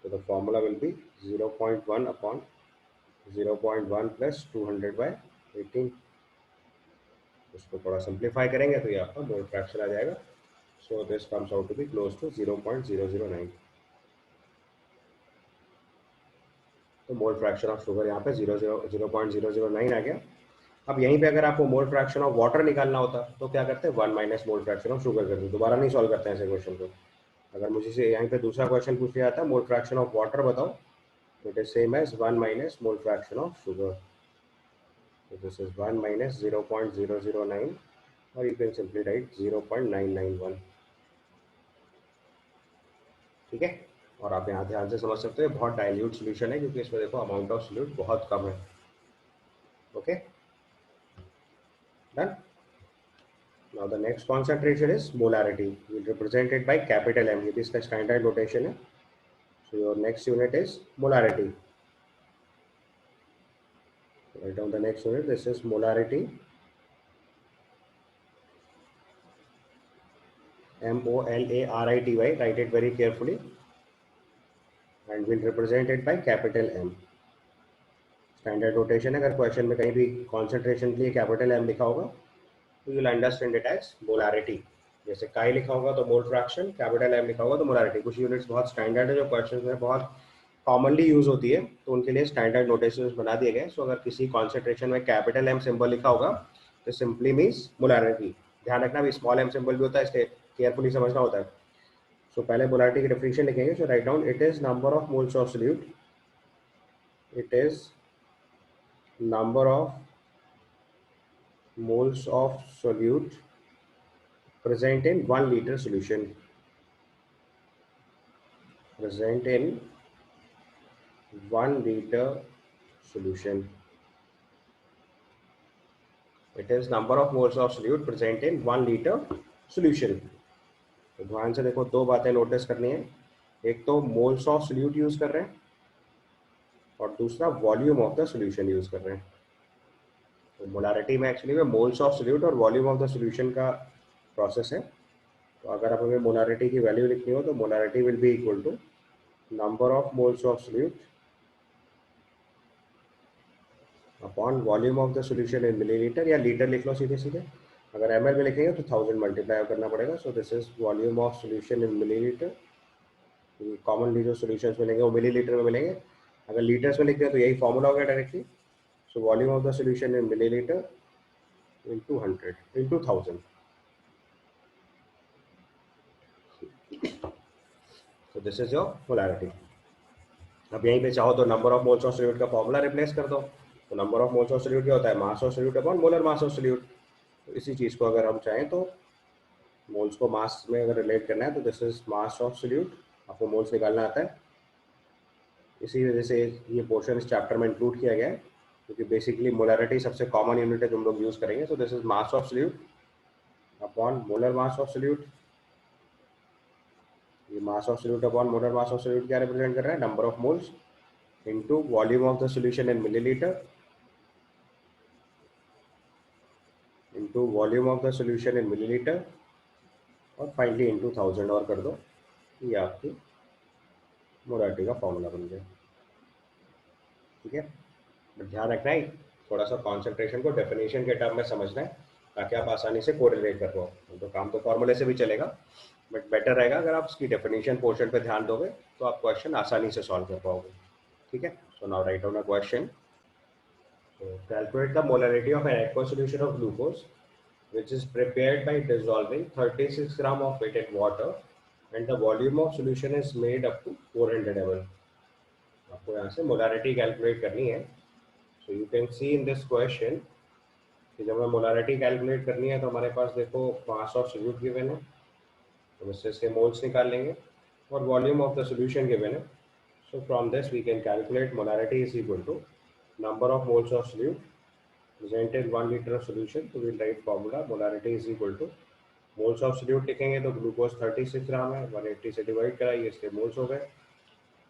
तो the formula will be 0.1 upon 0.1 plus 200 by 18। उसको थोड़ा सिंप्लीफाई करेंगे तो ये आपका मोल फ्रैक्शन आ जाएगा। So this comes out to be close to 0.009। तो मोल फ्रैक्शन ऑफ शुगर यहाँ पे 0.009 आ गया। अब यहीं पे अगर आपको मोल फ्रैक्शन ऑफ वाटर निकालना होता तो क्या करते हैं, 1 minus mole fraction of sugar करते, दोबारा नहीं सॉल्व करते हैं ऐसे क्वेश्चन को। अगर मुझे से यहीं पे दूसरा क्वेश्चन पूछ लिया जाता है मोल फ्रैक्शन ऑफ वाटर बताओ, तो it is same as 1 minus mole fraction of sugar. तो दिस इज 1 माइनस 0.009 और यू कैन सिंपली राइट 0.991। ठीक है, और आप यहाँ ध्यान से समझ सकते हो बहुत डाइल्यूट सोल्यूशन है क्योंकि इसमें देखो अमाउंट ऑफ सोल्यूट बहुत कम है. Okay, done. Now the next concentration is molarity. We'll represent it by capital M. This is the standard notation. So your next unit is molarity. Write down the next unit. This is molarity. MOLARITY. Write it very carefully. And we'll represent it by capital M. Standard notation. अगर question में कहीं भी concentration के लिए capital M लिखा होगा तो you'll understand it as molarity. जैसे काई लिखा होगा तो मोल फ्रैक्शन, कैपिटल एम लिखा होगा तो मोलारिटी. कुछ यूनिट्स बहुत स्टैंडर्ड है जो क्वेश्चन में बहुत कॉमनली यूज होती है, तो उनके लिए स्टैंडर्ड नोटेशन बना दिए गए. सो अगर किसी कॉन्सेंट्रेशन में कैपिटल एम सिंबल लिखा होगा तो सिंपली मीन्स मोलारिटी. ध्यान रखना भी स्मॉल एम सिंबल भी होता है, इसलिए केयरफुली समझना होता है. सो पहले मोलारिटी की डेफिनेशन लिखेंगे. So write down it is number of moles of solute. It is number of moles of solute present in 1 liter solution. Present in 1 liter solution. It is number of moles of solute present in 1 liter solution. तो ध्यान से देखो, दो बातें notice करनी है. एक तो मोल्स ऑफ सोल्यूट यूज कर रहे हैं और दूसरा volume of the solution use कर रहे हैं. तो मोलारिटी में एक्चुअली में मोल्स ऑफ सोल्यूट और वॉल्यूम ऑफ द सोल्यूशन का प्रोसेस है. तो अगर आप हमें मोलारिटी की वैल्यू लिखनी हो तो molarity will be equal to number of moles of solute upon volume of the solution in millilitre, या लीटर लिख लो सीधे सीधे. अगर ml में लिखेंगे तो 1000 मल्टीप्लाई करना पड़ेगा. सो this is volume of solution in millilitre. Commonly जो सोल्यूशंस मिलेंगे वो मिलीलीटर में मिलेंगे. अगर लीटर्स में लिखते हैं तो यही फॉर्मूला होगा directly. So volume of the solution in millilitre into 100 into 1000. So this is your polarity. अब यहीं पे चाहो तो number of moles of solute का फॉर्मूला रिप्लेस कर दो. तो number of moles of solute क्या होता है? मास of solute upon molar mass of solute. तो इसी चीज़ को अगर हम चाहें तो मोल्स को मास में अगर रिलेट करना है तो this is mass of solute. आपको मोल्स निकालना आता है, इसी वजह से ये पोर्शन इस चैप्टर में इंक्लूड किया गया है क्योंकि बेसिकली मोलरिटी सबसे कॉमन यूनिट है जो हम लोग यूज़ करेंगे. So this is mass of solute upon molar mass of solute. ये mass of solute upon molar mass of solute क्या रिप्रेजेंट कर रहा है? Number of moles into volume of the solution in millilitre into volume of the solution in millilitre और finally into 1000 और कर दो. ये आपकी मोलारिटी का फॉर्मूला बन गया. ठीक है, बट ध्यान रखना है थोड़ा सा कॉन्सेंट्रेशन को डेफिनेशन के टर्म में समझना है ताकि आप आसानी से कोरिलेट कर पाओ. तो काम तो फॉर्मूले से भी चलेगा, बट बेटर रहेगा अगर आप इसकी डेफिनेशन पोर्शन पे ध्यान दोगे तो आप क्वेश्चन आसानी से सॉल्व कर पाओगे. ठीक है, सो now write down a question. Calculate the molarity of N aqua solution of glucose which is prepared by dissolving 36 gram of it in water and the volume of solution is made up to 400 ml. आपको यहाँ से molarity calculate करनी है. So you can see in this question कि जब हमें molarity calculate करनी है तो हमारे पास देखो मास ऑफ सोल्यूट गिवन है, तो इससे इसके मोल्स निकाल लेंगे और volume of the solution given है. So from this we can calculate molarity is equal to number of moles of solute presented 1 liter of solution. तो we'll write formula molarity is equal to moles of solute लिखेंगे तो glucose 36 ग्राम है, 180 से divide कराइए इसके moles हो गए.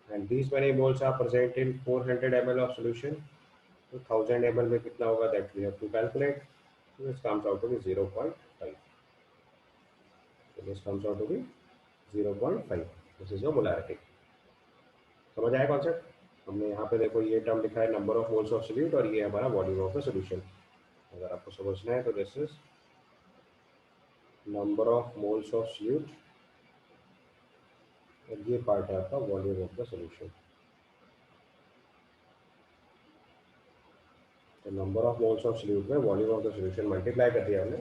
And these many moles are present in 400 ml of solution. तो 1000 ml में कितना होगा that we have to calculate. So this comes out to be 0.5. So this comes out to be 0.5. This is your molarity. समझ आया concept? हमने यहाँ पे देखो ये टर्म लिखा है number of moles of solute और ये हमारा वॉल्यूम ऑफ द सोल्यूशन. अगर आपको समझना है तो this is number of moles of solute और ये पार्ट है आपका वॉल्यूम ऑफ द सोल्यूशन. तो number of moles of solute में volume of the solution multiply कर दिया हमने,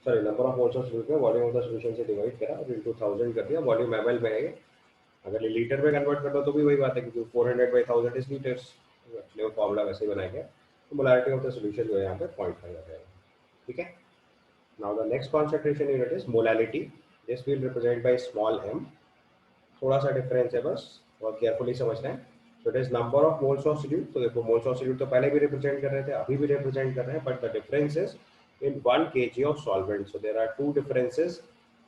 sorry number of moles of solute में वॉल्यूम ऑफ द सोल्यूशन से डिवाइड करा और इंटू 1000 कर दिया. वॉल्यूम ml में है, अगर ये लीटर में कन्वर्ट कर दो तो भी वही बात है क्योंकि 400 by 1000 इज लीटर्स. एक्चुअली वो फॉर्मूला वैसे ही बनाया गया. तो मोलारिटी ऑफ द सोल्यूशन जो है यहाँ पे 0.5 आ जाएगा. ठीक है, now the next concentration unit is molality. This will represent by small m. थोड़ा सा डिफरेंस है बस, और केयरफुली समझना है। सो it is number of moles of solute. तो देखो मोल्स ऑफ सोल्यूट तो पहले भी रिप्रेजेंट कर रहे थे, अभी भी रिप्रेजेंट कर रहे हैं, but the difference is in 1 kg of solvent. So there are two differences.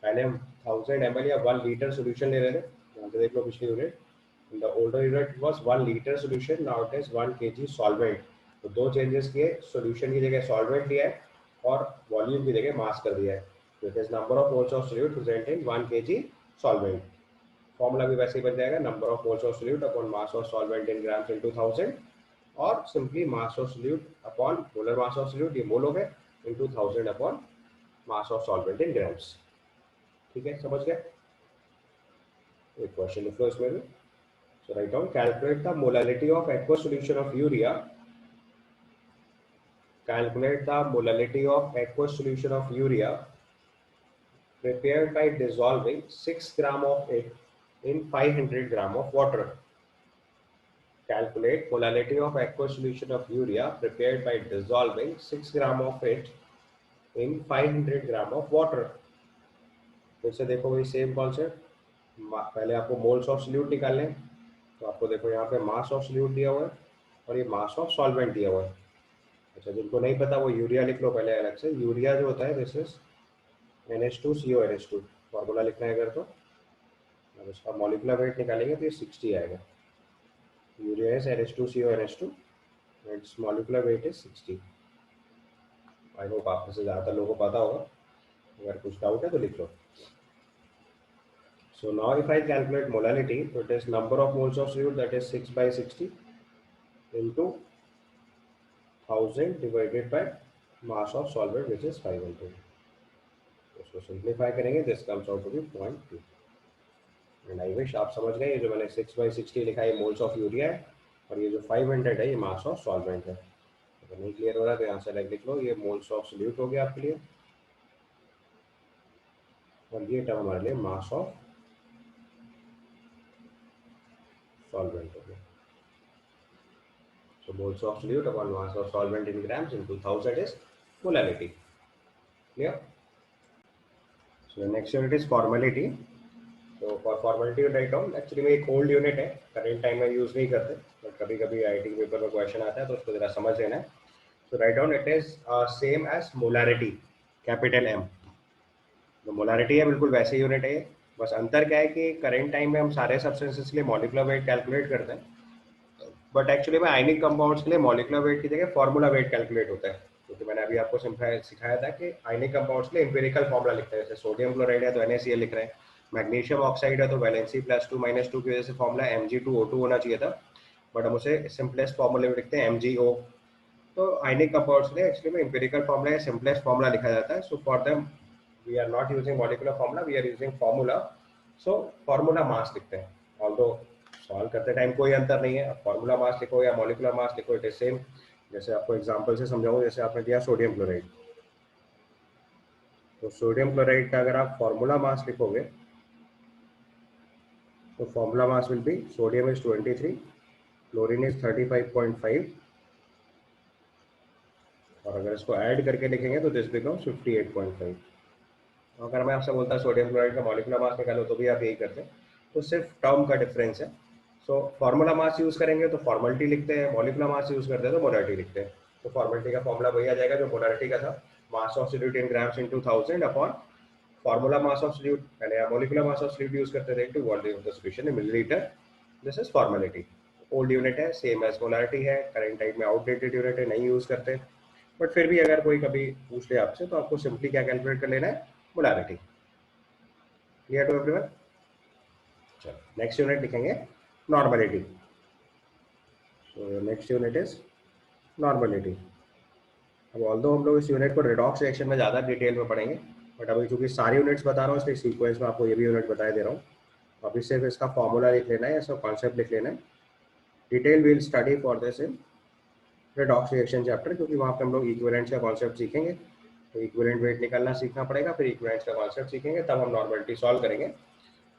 पहले हम 1000 ml या 1 लीटर सोल्यूशन ले रहे थे, यहाँ पे देख लो पिछली unit. In the older unit was 1 litre solution, now it is 1 kg solvent. तो दो चेंजेस किए, सोल्यूशन की जगह सॉल्वेंट लिया है और वॉल्यूम की जगह मास कर दिया है। तो it is number of moles of solute present in 1 kg solvent. Formula भी वैसे ही बन जाएगा, number of moles of solute upon mass of solvent in grams into 1000, और simply mass of solute upon molar mass of solute, ये मोल हो गए, into 1000 upon mass of solvent in grams. ठीक है, समझ गए? एक क्वेश्चन लिख लो इसमें भी। So write down, calculate the molality of aqueous solution of urea. Calculate the molality of aqueous solution of urea prepared by dissolving 6 gram of it in 500 gram of water. Calculate molality of aqueous solution of urea prepared by dissolving 6 gram of it in 500 gram of water. फिर से देखो वही same concept, पहले आपको moles of solute निकालने हैं। तो आपको देखो यहाँ पे मास ऑफ सोल्यूट दिया हुआ है और ये मास ऑफ सॉल्वेंट दिया हुआ है। अच्छा, जिनको नहीं पता वो यूरिया लिख लो पहले अलग से। यूरिया जो होता है दिस इज NH2CONH2, फॉर्मूला लिखना है अगर तो। अब इसका मॉलिक्यूलर वेट निकालेंगे तो ये 60 आएगा। Urea is NH2CONH2 and its molecular weight is 60. I hope आप में से ज़्यादातर लोगों को पता होगा, अगर कुछ डाउट है तो लिख लो। So now if I calculate molality, so it is number of moles of solute, that is 6 by 60 into 1000 divided by mass of solvent which is 500. इसको सिंप्लीफाई करेंगे, this comes out to be 0.2। And I wish आप समझ गए, ये जो मैंने 6 by 60 लिखा है मोल्स ऑफ यूरिया है और ये जो 500 है ये मास ऑफ सॉल्वेंट है। अगर नहीं क्लियर हो रहा है तो यहाँ से लिख लो, ये मोल्स ऑफ सोल्यूट हो गया आपके लिए और ये टर्म हमारे लिए मास ऑफ सॉल्वेंट हो गया। So moles of solute upon mass of solvent in grams into 1000 is molality. Clear? So the next unit is formality. So for formality write down, actually में एक old unit है, current time में use नहीं करते, but कभी कभी IIT paper में question आता है तो उसको जरा समझ लेना है। So write down, it is same as molarity, capital M. तो मोलारिटी है बिल्कुल वैसे यूनिट है, बस अंतर क्या है कि करंट टाइम में हम सारे सब्सटेंसेस के लिए मॉलिक्यूलर वेट कैलकुलेट करते हैं, बट एक्चुअली में आयनिक कंपाउंड्स के लिए मॉलिक्यूलर वेट की जगह फार्मूला वेट कैलकुलेट होता है। क्योंकि मैंने अभी आपको सिखाया था कि आयनिक कंपाउंड्स के लिए एम्पिरिकल फार्मूला लिखते हैं। जैसे सोडियम क्लोराइड है तो NaCl लिख रहे हैं, मैग्नीशियम ऑक्साइड है तो वैलेंसी +2 -2 की वजह से फॉर्मूला Mg2O2 होना चाहिए था, बट हम उसे सिंपलेस्ट फार्मूले में लिखते हैं MgO। तो आयनिक कंपाउंड्स के लिए एक्चुअली में एम्पिरिकल फार्मूला या सिंपलेस्ट फार्मूला लिखा जाता है। So for them we are not using molecular formula, we are using formula. सो फार्मूला मास लिखते हैं, ऑल्दो सॉल्व करते टाइम कोई अंतर नहीं है, फार्मूला मास लिखो या मॉलिक्यूलर मास लिखो, इट इज सेम। जैसे आपको एग्जांपल से समझाऊं, जैसे आपने दिया सोडियम क्लोराइड, तो सोडियम क्लोराइड का अगर आप फार्मूला मास लिखोगे तो formula mass will be sodium is 23, chlorine is 35.5, और अगर इसको ऐड करके लिखेंगे तो दिस बिकम्स 58.5। तो अगर मैं आपसे बोलता सोडियम क्लोराइड का मॉलिक्यूलर मास निकालो तो भी आप यही करते हैं, तो सिर्फ टर्म का डिफरेंस है। सो फार्मूला मास यूज करेंगे तो फॉर्मलिटी लिखते हैं, मॉलिक्यूलर मास यूज करते हैं तो मोलारिटी लिखते हैं। तो फॉर्मलिटी का फॉर्मूला वही आ जाएगा जो मोलारिटी का था, mass of solute in grams into 1000 upon formula mass of solute, पहले molecular mass of solute use करते थे, into volume of the solution in millilitre. This is formality. Old unit है, सेम एज मोलारिटी है, current time में outdated unit है, नहीं use करते, but फिर भी अगर कोई कभी पूछ ले आपसे तो आपको सिंपली क्या कैलकुलेट कर लेना है, मोलारिटी। Clear to everyone? चलो नेक्स्ट यूनिट लिखेंगे normality. So next unit is normality. अब ऑल्दो हम लोग इस यूनिट को रेडॉक्स रिएक्शन में ज़्यादा डिटेल में पढ़ेंगे, बट अभी चूंकि सारी यूनिट्स बता रहा हूँ इसलिए सीक्वेंस में आपको ये भी यूनिट बता दे रहा हूँ। अभी सिर्फ इसका फॉर्मूला लिख लेना है, इसका कॉन्सेप्ट लिख लेना है। Detail will study for this in redox reaction chapter, क्योंकि वहाँ पे हम लोग इक्विवेलेंट्स का कॉन्सेप्ट सीखेंगे, तो इक्विवेलेंट वेट निकालना सीखना पड़ेगा, फिर इक्विवेलेंट्स का कॉन्सेप्ट सीखेंगे, तब हम नॉर्मलिटी सॉल्व करेंगे।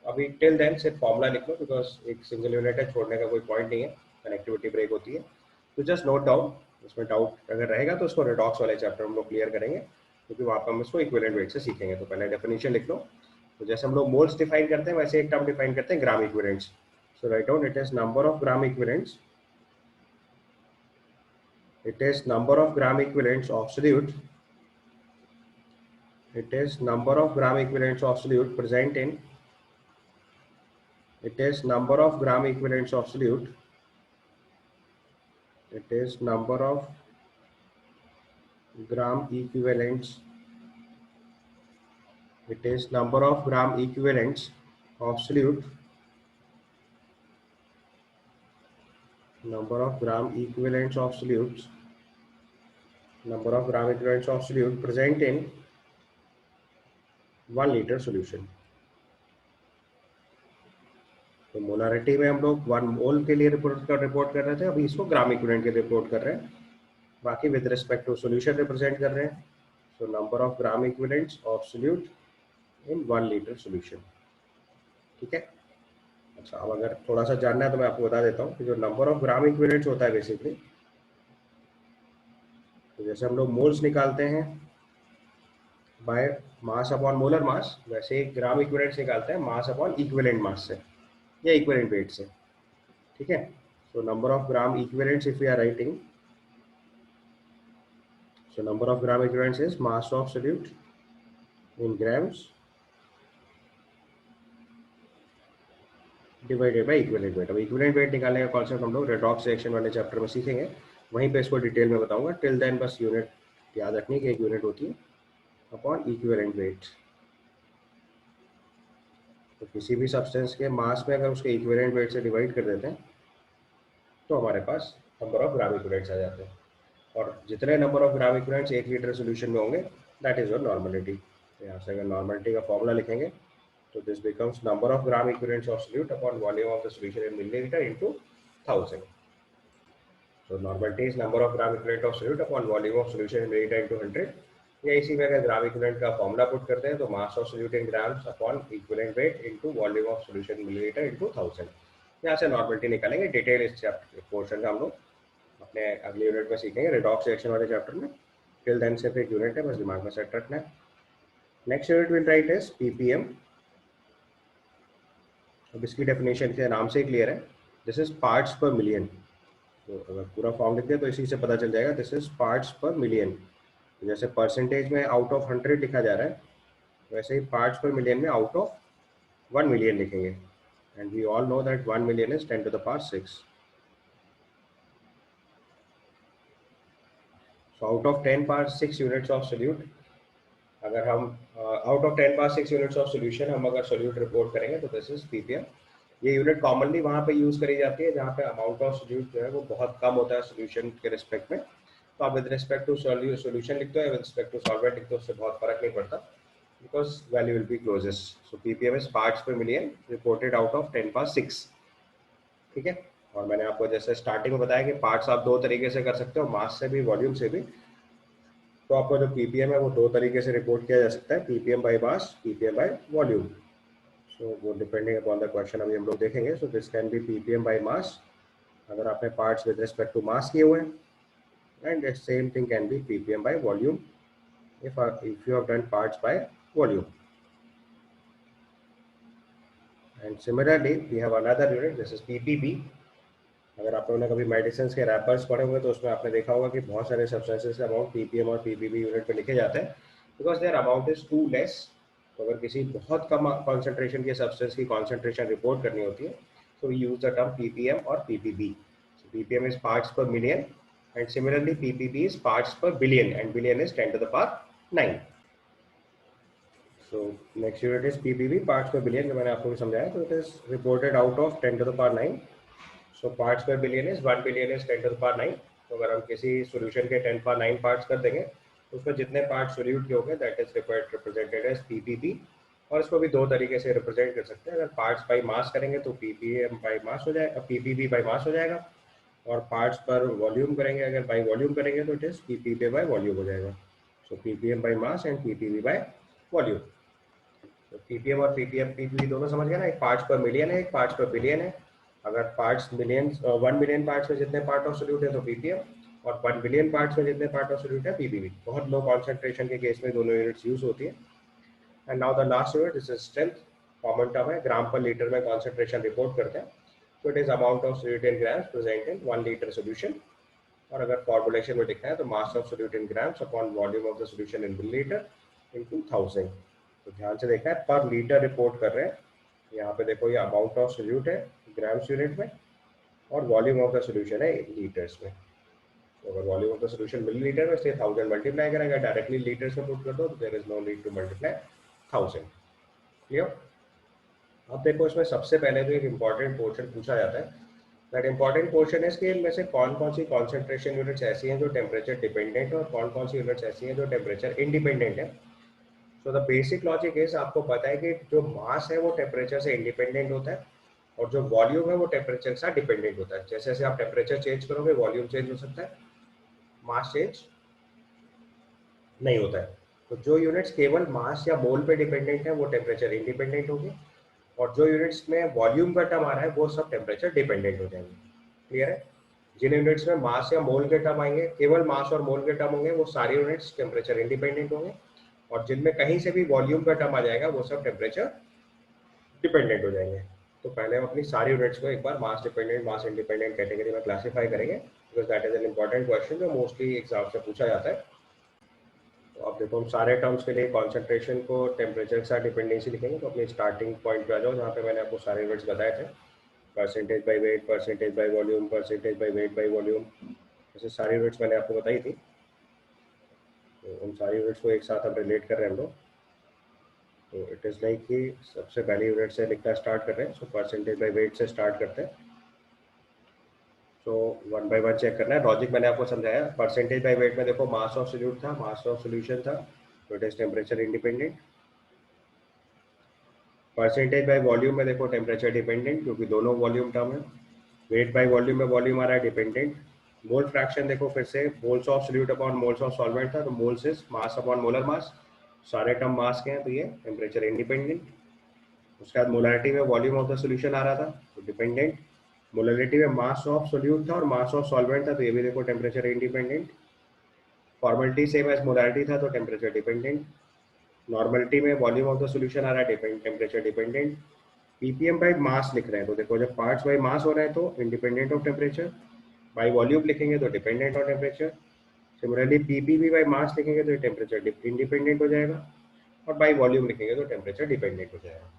अभी टिल देन सिर्फ फॉर्मूला लिख लो, बिकॉज एक सिंगल यूनिट है, छोड़ने का कोई पॉइंट नहीं है, कनेक्टिविटी ब्रेक होती है। तो जस्ट नोट डाउन, उसमें डाउट अगर रहेगा तो उसको रेडॉक्स वाले चैप्टर हम लोग क्लियर करेंगे, क्योंकि वहाँ पर हम इसको इक्विवेलेंट वेट से सीखेंगे। तो पहले डेफिनेशन लिख लो। तो जैसे हम लोग मोल्स डिफाइन करते हैं वैसे एक टर्म डिफाइन करते हैं, ग्राम equivalents. So write down it is number of gram equivalents. It is number of gram equivalents of solute. It is number of gram equivalents of solute present in. It is number of gram equivalents of solute. It is number of gram equivalents. It is number of gram equivalents of solute. Number of gram equivalents of solutes. Number of gram equivalents of solute present in 1 liter solution. तो molarity में हम लोग 1 मोल के लिए report कर रहे थे, अभी इसको ग्राम इक्विवेलेंट के रिपोर्ट कर रहे हैं. बाकी with respect to solution represent कर रहे हैं. So number of gram equivalents of solute in 1 litre solution. ठीक है. अच्छा, अब अगर थोड़ा सा जानना है तो मैं आपको बता देता हूँ कि जो नंबर ऑफ ग्राम इक्विवेलेंट्स होता है बेसिकली, तो जैसे हम लोग मोल्स निकालते हैं बाय मास अपॉन मोलर मास, वैसे एक ग्राम इक्विवेलेंट्स निकालते हैं मास अपॉन इक्विवेलेंट मास से या इक्विवेलेंट वेट से. ठीक है. So number of gram equivalents if we are writing, so number of gram equivalents is mass of solute in grams divided by equivalent weight. अब equivalent weight निकालने का concept हम लोग रेडॉक्स रिएक्शन वाले chapter में सीखेंगे, वहीं पे इसको डिटेल में बताऊंगा. टिल देन बस यूनिट याद रखनी कि एक यूनिट होती है अपॉन इक्विवेलेंट वेट. तो किसी भी सब्सटेंस के मास में अगर उसके इक्विवेलेंट वेट से डिवाइड कर देते हैं तो हमारे पास नंबर ऑफ ग्राम इक्विवेलेंट्स आ जाते हैं. और जितने number of gram equivalents 1 litre solution में होंगे दैट इज योर नॉर्मलिटी. तो यहाँ से अगर नॉर्मलिटी का फॉर्मूला लिखेंगे तो this becomes number of gram equivalents of solute upon volume of the solution in millilitre into 1000. So normality is number of gram equivalent of solute upon volume of solution in milliliter into 100. या इसी में अगर gram equivalent का formula put करते हैं तो mass of solute in grams upon equivalent weight into volume of solution in millilitre into 1000. यहाँ से नॉर्मलिटी निकालेंगे. डिटेल इस चैप्टर पोर्शन का हम लोग अपने अगले यूनिट में सीखेंगे, रेडॉक्स रिएक्शन वाले चैप्टर में. टिल देन सिर्फ एक यूनिट है, बस दिमाग में सेट रखना है. Next unit will write is ppm. अब इसकी डेफिनेशन के नाम से ही क्लियर है, this is parts per million. तो अगर पूरा फॉर्म लिख दे तो इसी से पता चल जाएगा, this is parts per million. जैसे परसेंटेज में आउट ऑफ 100 लिखा जा रहा है, वैसे ही पार्ट्स पर मिलियन में आउट ऑफ 1 मिलियन लिखेंगे. And we all know that 1 million is 10 to the power 6. So out of 10 power 6 units of solute, अगर हम out of 10 power 6 units of solution हम अगर solute रिपोर्ट करेंगे तो this is ppm. ये unit commonly वहाँ पे यूज करी जाती है जहाँ पे अमाउंट ऑफ सोल्यूट जो है वो बहुत कम होता है सोल्यूशन के रिस्पेक्ट में. तो आप विद रिस्पेक्ट टू सोल्यूशन लिखते हो या विद रिस्पेक्ट टू सॉल्वेंट लिखते हो, उससे बहुत फर्क नहीं पड़ता, because value will be closest. So ppm is parts per million reported out of 10 power 6. ठीक है. और मैंने आपको जैसे स्टार्टिंग में बताया कि पार्ट्स आप दो तरीके से कर सकते हो, मास से भी वॉल्यूम से भी. तो आपका जो पीपीएम है वो दो तरीके से रिपोर्ट किया जा सकता है, ppm by mass, ppm by volume. So वो डिपेंडिंग अपॉन द क्वेश्चन अभी हम लोग देखेंगे. So this can be ppm by mass अगर आपने parts with respect to mass किए हुए हैं, and the same thing can be ppm by volume if you have done parts by volume. And similarly we have another unit, this is ppb. अगर आप लोगों ने कभी मेडिसिन के rappers पढ़े होंगे तो उसमें आपने देखा होगा कि बहुत सारे सब्सटेंसेस का अमाउंट पीपीएम और पीपीबी यूनिट पे लिखे जाते हैं, because their amount is too less. तो अगर किसी बहुत कम कॉन्सेंट्रेशन के सब्सटेंस की कॉन्सेंट्रेशन रिपोर्ट करनी होती है तो we use the term ppm और ppb. Ppm is parts per million and similarly ppb is parts per billion and billion is 10 to the power 9. So next unit is ppb, parts per billion, जो मैंने आपको भी समझाया. तो it is reported out of 10 to the power 9. So parts per billion is 1 billion is 10 to the power 9. तो अगर हम किसी सॉल्यूशन के 10 power 9 पार्ट्स कर देंगे तो उसमें जितने पार्ट सोल्यूट के होंगे that is represented as ppb. और इसको भी दो तरीके से रिप्रेजेंट कर सकते हैं. अगर पार्ट्स बाय मास करेंगे तो पीपीएम बाय मास हो जाएगा, पीपीबी बाय मास हो जाएगा. और पार्ट्स पर वॉल्यूम करेंगे, अगर बाय वॉल्यूम करेंगे तो it is ppb by volume हो जाएगा. So ppm by mass and ppb by volume. तो पीपीएम और पीपीबी दोनों समझ गए ना. एक पार्ट्स पर मिलियन है, एक पार्ट्स पर बिलियन है. अगर पार्ट्स मिलियन 1 मिलियन पार्ट्स में जितने पार्ट ऑफ सोल्यूट है तो पीपीएम, और 1 बिलियन पार्ट्स में जितने पार्ट ऑफ सोल्यूट है पीपीबी. बहुत लो कॉन्सेंट्रेशन के केस में दोनों यूनिट्स यूज होती है. And now the last unit, this is strength. Common term है, ग्राम पर लीटर में कॉन्सेंट्रेशन रिपोर्ट करते हैं. तो it is amount of solute in grams present in 1 litre solution. और अगर फॉर्मुलेशन में लिखना है तो mass of solute in grams upon volume of the solution in millilitre into 1000। तो ध्यान से देखना है, पर लीटर रिपोर्ट कर रहे हैं। यहाँ पे देखो ये अमाउंट ऑफ सोल्यूट है ग्राम्स यूनिट में और वॉल्यूम ऑफ द सोल्यूशन है लीटर्स में। तो अगर volume of the solution millilitre में, इसलिए 1000 मल्टीप्लाई करेंगे, डायरेक्टली लीटर्स में पुट कर दो, there is no need to multiply 1000। Clear? अब देखो इसमें सबसे पहले जो एक इंपॉर्टेंट पोर्शन पूछा जाता है, दैट इंपॉर्टेंट पोर्शन है कि इनमें से कौन कौन सी कॉन्सेंट्रेशन यूनिट्स ऐसी हैं जो टेम्परेचर डिपेंडेंट है और कौन कौन सी यूनिट्स ऐसी हैं जो टेम्परेचर इंडिपेंडेंट है। So the basic logic is, आपको पता है कि जो मास है वो टेम्परेचर से इंडिपेंडेंट होता है और जो वॉल्यूम है वो टेम्परेचर के साथ डिपेंडेंट होता है। जैसे जैसे आप टेम्परेचर चेंज करोगे वॉल्यूम चेंज हो सकता है, मास चेंज नहीं होता है। तो जो यूनिट्स केवल मास या मोल पे डिपेंडेंट है वो टेम्परेचर इंडिपेंडेंट होगी और जो यूनिट्स में वॉल्यूम का टर्म आ रहा है वो सब टेम्परेचर डिपेंडेंट हो जाएंगे। क्लियर है? जिन यूनिट्स में मास या मोल के टर्म आएंगे, केवल मास और मोल के टर्म होंगे, वो सारे यूनिट्स टेम्परेचर इंडिपेंडेंट होंगे और जिनमें कहीं से भी वॉल्यूम का टर्म आ जाएगा वो सब टेम्परेचर डिपेंडेंट हो जाएंगे। तो पहले हम अपनी सारी यूनिट्स को एक बार मास डिपेंडेंट मास इंडिपेंडेंट कैटेगरी में क्लासीफाई करेंगे, because that is an important question जो मोस्टली एग्जाम से पूछा जाता है। तो अब देखो हम सारे टर्म्स के लिए कॉन्सेंट्रेशन को टेम्परेचर के साथ डिपेंडेंसी लिखेंगे। तो अपनी स्टार्टिंग पॉइंट पे आ जाओ जहाँ पे मैंने आपको सारे यूनिट्स बताए थे, percentage by wait, percentage by volume, percentage by weight by volume, ऐसे सारी यूनिट्स मैंने आपको बताई थी। तो उन सारी यूनिट्स को एक साथ हम रिलेट कर रहे हैं हम लोग। तो इट इज़ लाइक कि सबसे पहले यूनिट से लिखना स्टार्ट कर रहे हैं। सो परसेंटेज बाई वेट से स्टार्ट करते हैं। So one by one check करना है। लॉजिक मैंने आपको समझाया। परसेंटेज बाई वेट में देखो मास ऑफ सोल्यूट था, मास ऑफ सोल्यूशन था, तो it is temperature independent. Percentage by volume में देखो टेम्परेचर डिपेंडेंट, क्योंकि दोनों वॉल्यूम टर्म है। वेट बाई वॉल्यूम में वॉल्यूम आ रहा है डिपेंडेंट। मोल फ्रैक्शन देखो फिर से moles of solute upon moles of solvent था, तो moles is mass upon molar मास, सारे टर्म मास के हैं, तो ये टेम्परेचर इंडिपेंडेंट। उसके बाद मोलरिटी में वॉल्यूम ऑफ द सोल्यूशन आ रहा था, तो डिपेंडेंट। मोलरिटी में मास ऑफ सोल्यूट था और मास ऑफ सॉल्वेंट था, तो ये भी देखो temperature independent. Formality same as molarity था, तो टेम्परेचर डिपेंडेंट। नॉर्मलिटी में वॉल्यूम ऑफ द सोल्यूशन आ रहा है, temperature dependent. Ppm by mass लिख रहे हैं, तो देखो जब पार्ट्स बाई मास हो रहे हैं तो independent of temperature, by volume लिखेंगे तो dependent on temperature. Similarly PPV by mass लिखेंगे तो टेम्परेचर इंडिपेंडेंट हो जाएगा और बाई वॉल्यूम लिखेंगे तो टेम्परेचर डिपेंडेंट हो जाएगा।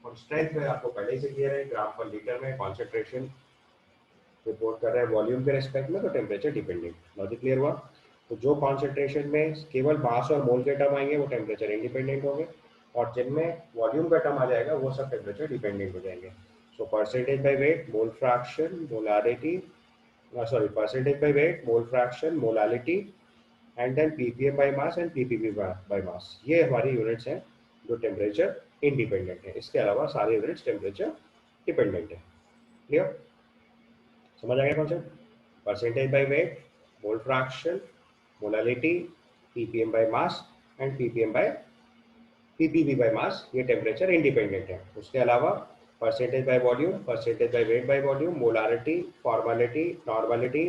और स्ट्रेंथ में आपको पहले से क्लियर है, ग्राम पर लीटर में कॉन्सेंट्रेशन रिपोर्ट कर रहे हैं वॉल्यूम के रेस्पेक्ट में, तो टेम्परेचर डिपेंडेंट। लॉजिक क्लियर हुआ? तो जो कॉन्सेंट्रेशन में केवल मास और मोल के टर्म आएंगे वो टेम्परेचर इंडिपेंडेंट होंगे और जिनमें वॉल्यूम का टर्म आ जाएगा वो सब टेम्परेचर डिपेंडेंट हो जाएंगे। सो percentage by wait, mole fraction, molarity, sorry, percentage by weight, mole fraction, molality, and then ppm by mass and ppb by mass, ये हमारी यूनिट्स हैं जो टेम्परेचर इंडिपेंडेंट है। इसके अलावा सारे यूनिट्स टेम्परेचर डिपेंडेंट है। क्लियर? समझ आ गया concept? Percentage by weight, mole fraction, molality, ppm by mass and ppm by ppb by mass, ये टेम्परेचर इंडिपेंडेंट है। उसके अलावा percentage by volume, percentage by weight by volume, molarity, formality, normality,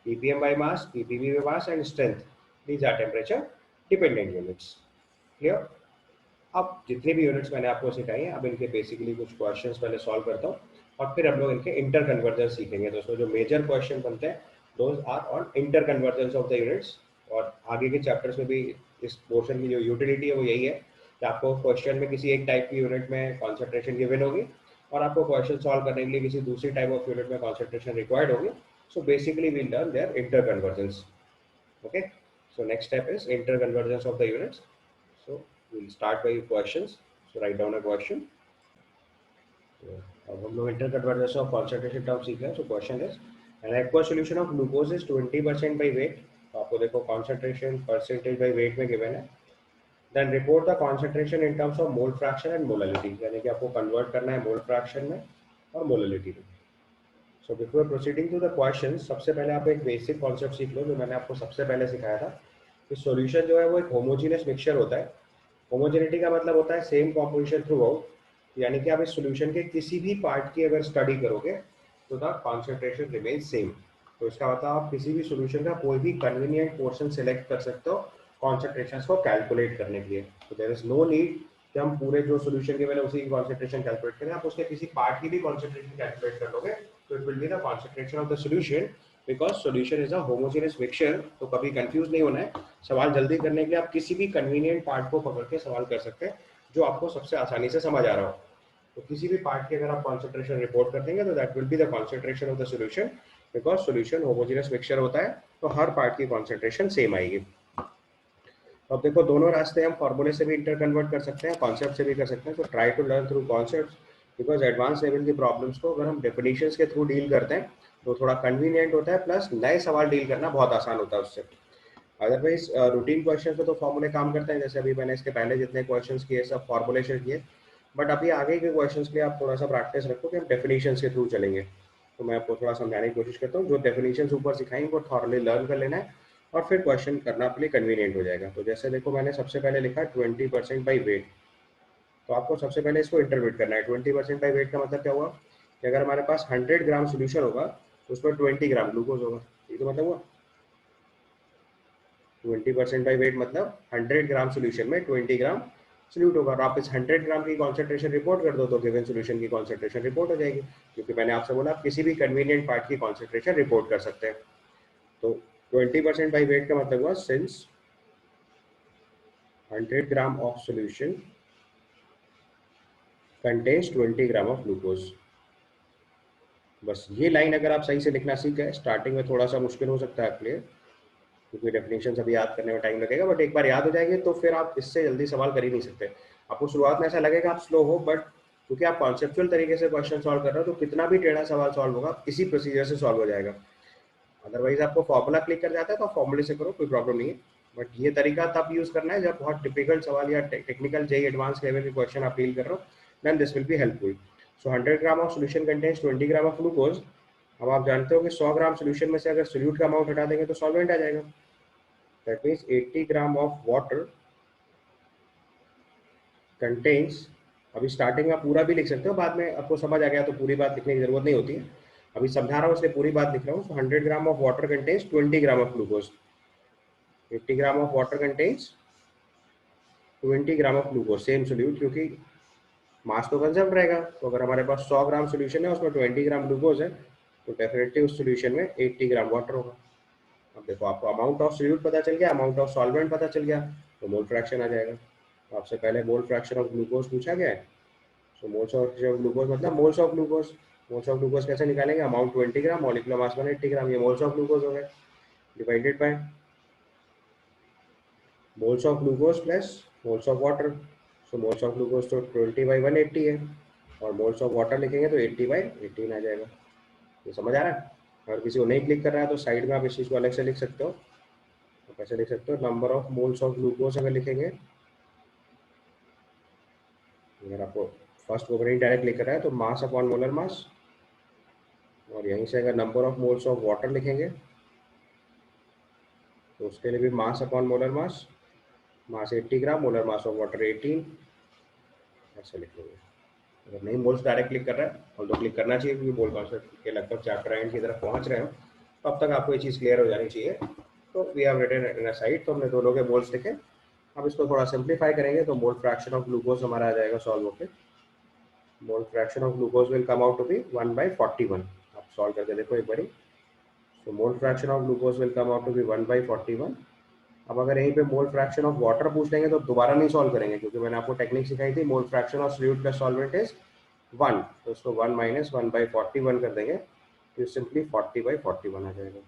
ppm by mass, ppb by mass and strength, these are temperature dependent units. Clear? अब जितनी भी units मैंने आपको सिखाई हैं, अब इनके बेसिकली कुछ क्वेश्चंस पहले सॉल्व करता हूँ और फिर हम लोग इनके इंटर कन्वर्जन सीखेंगे। तो उसमें जो मेजर क्वेश्चन बनते हैं those are on inter conversion of the units. और आगे के चैप्टर्स में भी इस पोर्शन की जो यूटिलिटी है वो यही है कि आपको क्वेश्चन में किसी एक टाइप की यूनिट में कॉन्सेंट्रेशन गिवन होगी और आपको क्वेश्चन सॉल्व करने के लिए किसी दूसरी टाइप ऑफ यूनिट में कॉन्सेंट्रेशन रिक्वायर्ड होगी। So basically we learn their inter conversions. Okay, so next step is interconvergence of the units. So we'll start by questions. So write down a question. So अब हम लोग interconvergence of concentration term सीख रहे हैं. So question is an aqueous solution of glucose is 20% by weight. तो आपको देखो concentration percentage by weight में given है. Then report the concentration in terms of mole fraction and molality. यानी कि आपको convert करना है mole fraction में और molality में. So before proceeding to the question, सबसे पहले आप एक बेसिक कॉन्सेप्ट सीख लो जो मैंने आपको सबसे पहले सिखाया था कि सॉल्यूशन जो है वो एक होमोजीनियस मिक्सचर होता है। होमोजेनिटी का मतलब होता है सेम कॉम्पोजिशन थ्रू आउट, यानी कि आप इस सॉल्यूशन के किसी भी पार्ट की अगर स्टडी करोगे तो द कॉन्सेंट्रेशन रिमेन सेम। तो इसका मतलब आप किसी भी सॉल्यूशन का कोई भी कन्वीनियंट पोर्शन सेलेक्ट कर सकते हो कॉन्सेंट्रेशन को कैलकुलेट करने के लिए। तो देयर इज नो नीड कि हम पूरे जो सॉल्यूशन के पहले उसी की कॉन्सेंट्रेशन कैलकुलेट करें, आप उसके किसी पार्ट की भी कॉन्सेंट्रेशन कैलकुलेट कर लोगे तो it will be the concentration of the solution because solution is a homogeneous mixture. तो कभी कंफ्यूज नहीं होना है। सवाल जल्दी करने के लिए आप किसी भी कन्वीनियंट पार्ट को पकड़ के सवाल कर सकते हैं जो आपको सबसे आसानी से समझ आ रहा हो। तो किसी भी पार्ट की अगर आप कॉन्सेंट्रेशन रिपोर्ट कर देंगे तो that will be the concentration of the solution because solution homogeneous mixture होता है तो हर पार्ट की कॉन्सेंट्रेशन सेम आएगी। तो अब देखो दोनों रास्ते हम फॉर्मूले से भी इंटर कन्वर्ट कर सकते हैं, कॉन्सेप्ट से भी कर सकते हैं। तो try to learn through concept because advance level की प्रॉब्लम्स को अगर हम डेफिनेशंस के थ्रू डील करते हैं तो थोड़ा कन्वीनियंट होता है, प्लस नए सवाल डील करना बहुत आसान होता है उससे। अदरवाइज रूटीन क्वेश्चन पे तो फॉर्मूले काम करते हैं, जैसे अभी मैंने इसके पहले जितने क्वेश्चंस किए सब फॉर्मुलेशन किए। बट अभी आगे के क्वेश्चंस के लिए आप थोड़ा सा प्रैक्टिस रखो कि हम डेफिनेशंस के थ्रू चलेंगे। तो मैं आपको थोड़ा समझाने की कोशिश करता हूँ। जो डेफिनेशंस ऊपर सिखाएंगे वो थॉरली लर्न कर लेना है और फिर क्वेश्चन करना अपने कन्वीनियंट हो जाएगा। तो जैसे देखो मैंने सबसे पहले लिखा 20% बाई वेट। तो आपको सबसे पहले इसको इंटरप्रेट करना है। 20% बाई वेट का मतलब क्या हुआ कि अगर हमारे पास 100 ग्राम सोल्यूशन होगा तो उसमें 20 ग्राम ग्लूकोज होगा। ये तो मतलब हुआ 20% बाई वेट मतलब 100 ग्राम सोल्यूशन में 20 ग्राम सोल्यूट होगा। और आप इस 100 ग्राम की कॉन्सेंट्रेशन रिपोर्ट कर दो तो गिवन सोल्यूशन की कॉन्सेंट्रेशन रिपोर्ट हो जाएगी। क्योंकि मैंने आपसे बोला आप किसी भी कन्वीनियंट पार्ट की कॉन्सेंट्रेशन रिपोर्ट कर सकते हैं। तो 20% बाई वेट का मतलब हुआ since 100 gram of solution contains 20 gram of glucose. बस ये लाइन अगर आप सही से लिखना सीख गए, स्टार्टिंग में थोड़ा सा मुश्किल हो सकता है आपके लिए क्योंकि डेफिनेशन अभी याद करने में टाइम लगेगा, बट एक बार याद हो जाएंगे तो फिर आप इससे जल्दी सवाल कर ही नहीं सकते। आपको शुरुआत में ऐसा लगेगा आप स्लो हो, बट क्योंकि आप कॉन्सेप्चुअल तरीके से क्वेश्चन सॉल्व कर रहे हो तो कितना भी टेढ़ा सवाल सॉल्व होगा इसी प्रोसीजर से सॉल्व हो जाएगा। अदरवाइज आपको फॉर्मूला क्लिक कर जाता है तो आप फॉर्मूले से करो, कोई प्रॉब्लम नहीं है। बट ये तरीका तब यूज करना है जब बहुत डिफिकल्ट सवाल या टेक्निकल जेई एडवांस लेवल के क्वेश्चन आप डील कर रहे हो, then this will be helpful. So 100 gram of solution contains 20 gram of glucose. अब आप जानते हो कि 100 ग्राम सोल्यूशन में से अगर सोल्यूट का अमाउंट हटा देंगे तो सॉल्वेंट आ जाएगा। That means 80 gram of water contains. अभी स्टार्टिंग में पूरा भी लिख सकते हो, बाद में आपको समझ आ गया तो पूरी बात लिखने की जरूरत नहीं होती है। अभी समझा रहा हूँ इसलिए पूरी बात लिख रहा हूँ। 100 gram of water contains 20 gram of glucose. 80 gram of water contains 20 gram of glucose, same solute क्योंकि मास तो कंजर्व रहेगा। तो अगर हमारे पास 100 ग्राम सोल्यूशन है उसमें 20 ग्राम ग्लूकोज है तो डेफिनेटली उस सोल्यूशन में 80 ग्राम वाटर होगा। अब देखो आपको अमाउंट ऑफ सोल्यूट पता चल गया, अमाउंट ऑफ सॉल्वेंट पता चल गया, तो मोल फ्रैक्शन आ जाएगा। तो आपसे पहले मोल फ्रैक्शन ऑफ ग्लूकोज पूछा गया है। सो मोल्स ऑफ ग्लूकोज मतलब moles of glucose. Moles of glucose कैसे निकालेंगे, अमाउंट 20 ग्राम मॉलिक्यूलर मास 180 ग्राम, ये मोल्स ऑफ ग्लूकोज हो गए, divided by moles of glucose plus moles of water. So moles of glucose तो 20/180 है और मोल्स ऑफ वाटर लिखेंगे तो 80/18 आ जाएगा। ये समझ आ रहा है। अगर किसी को नहीं क्लिक कर रहा है तो साइड में आप इस चीज़ को अलग से लिख सकते हो। तो कैसे लिख सकते हो, number of moles of glucose अगर लिखेंगे, अगर आपको फर्स्ट को नहीं डायरेक्ट लिख रहा है तो मास अपॉन मोलर मास, और यहीं से अगर number of moles of water लिखेंगे तो उसके लिए भी mass upon molar mass, mass 80 gram, molar mass of water 18, ऐसे लिख लेंगे। अगर नहीं मोल्स डायरेक्ट क्लिक कर रहा है, और तो क्लिक करना चाहिए क्योंकि मोल कॉन्सेप्ट के लगभग चैप्टर एंड की तरफ पहुंच रहे हो, तो अब तक आपको ये चीज़ क्लियर हो जानी चाहिए। तो we have written in a side, तो हमने दोनों के मोल्स लिखे। अब इसको थोड़ा सिंप्लीफाई करेंगे तो मोल फ्रैक्शन ऑफ ग्लूकोज हमारा आ जाएगा सॉल्व होकर। Mole fraction of glucose will come out to be 1/41। आप सॉल्व करके देखो एक बारी। So mole fraction of glucose will come out to be 1/41। अब अगर यहीं पे मोल फ्रैक्शन ऑफ वाटर पूछ लेंगे तो दोबारा नहीं सॉल्व करेंगे क्योंकि मैंने आपको टेक्निक सिखाई थी मोल fraction of solute plus solvent is 1। तो उसको 1 - 1/41 कर देंगे तो सिंपली 40/41 आ जाएगा।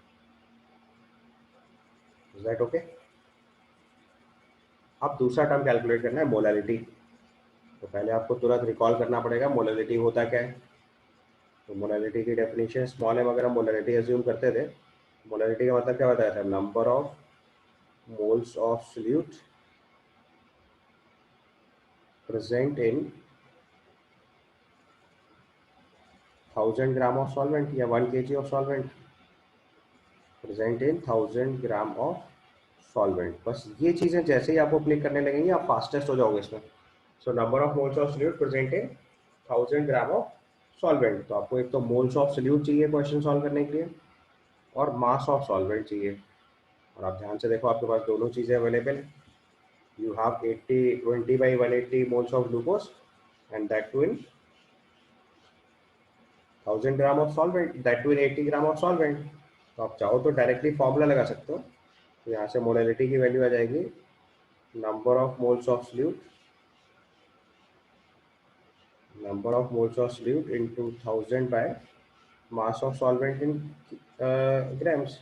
Is that okay. अब दूसरा टर्म कैलकुलेट करना है, मोलैलिटी। तो पहले आपको तुरंत रिकॉल करना पड़ेगा मोलैलिटी होता क्या है। तो मोलैलिटी की डेफिनेशन स्मॉल एम अगर हम मोलैलिटी अज्यूम करते थे, मोलैलिटी का मतलब क्या बताया था, number of moles of solute present in 1000 gram of solvent या 1 kg of solvent, present in 1000 gram of solvent. बस ये चीज़ें जैसे ही आपको क्लिक करने लगेंगी आप फास्टेस्ट हो जाओगे इसमें। सो number of moles of solute present in 1000 gram of solvent. तो आपको एक तो मोल्स ऑफ सोल्यूट चाहिए क्वेश्चन सॉल्व करने के लिए, और मास ऑफ सॉल्वेंट चाहिए। और आप ध्यान से देखो आपके पास दोनों चीज़ें अवेलेबल है। You have 20/180 moles of glucose and that too in 1000 gram of solvent, that too in 80 gram of solvent. तो आप चाहो तो डायरेक्टली फॉर्मूला लगा सकते हो। तो यहाँ से मोलैलिटी की वैल्यू आ जाएगी number of moles of solute, number of moles of solute into 1000 by mass of solvent in grams.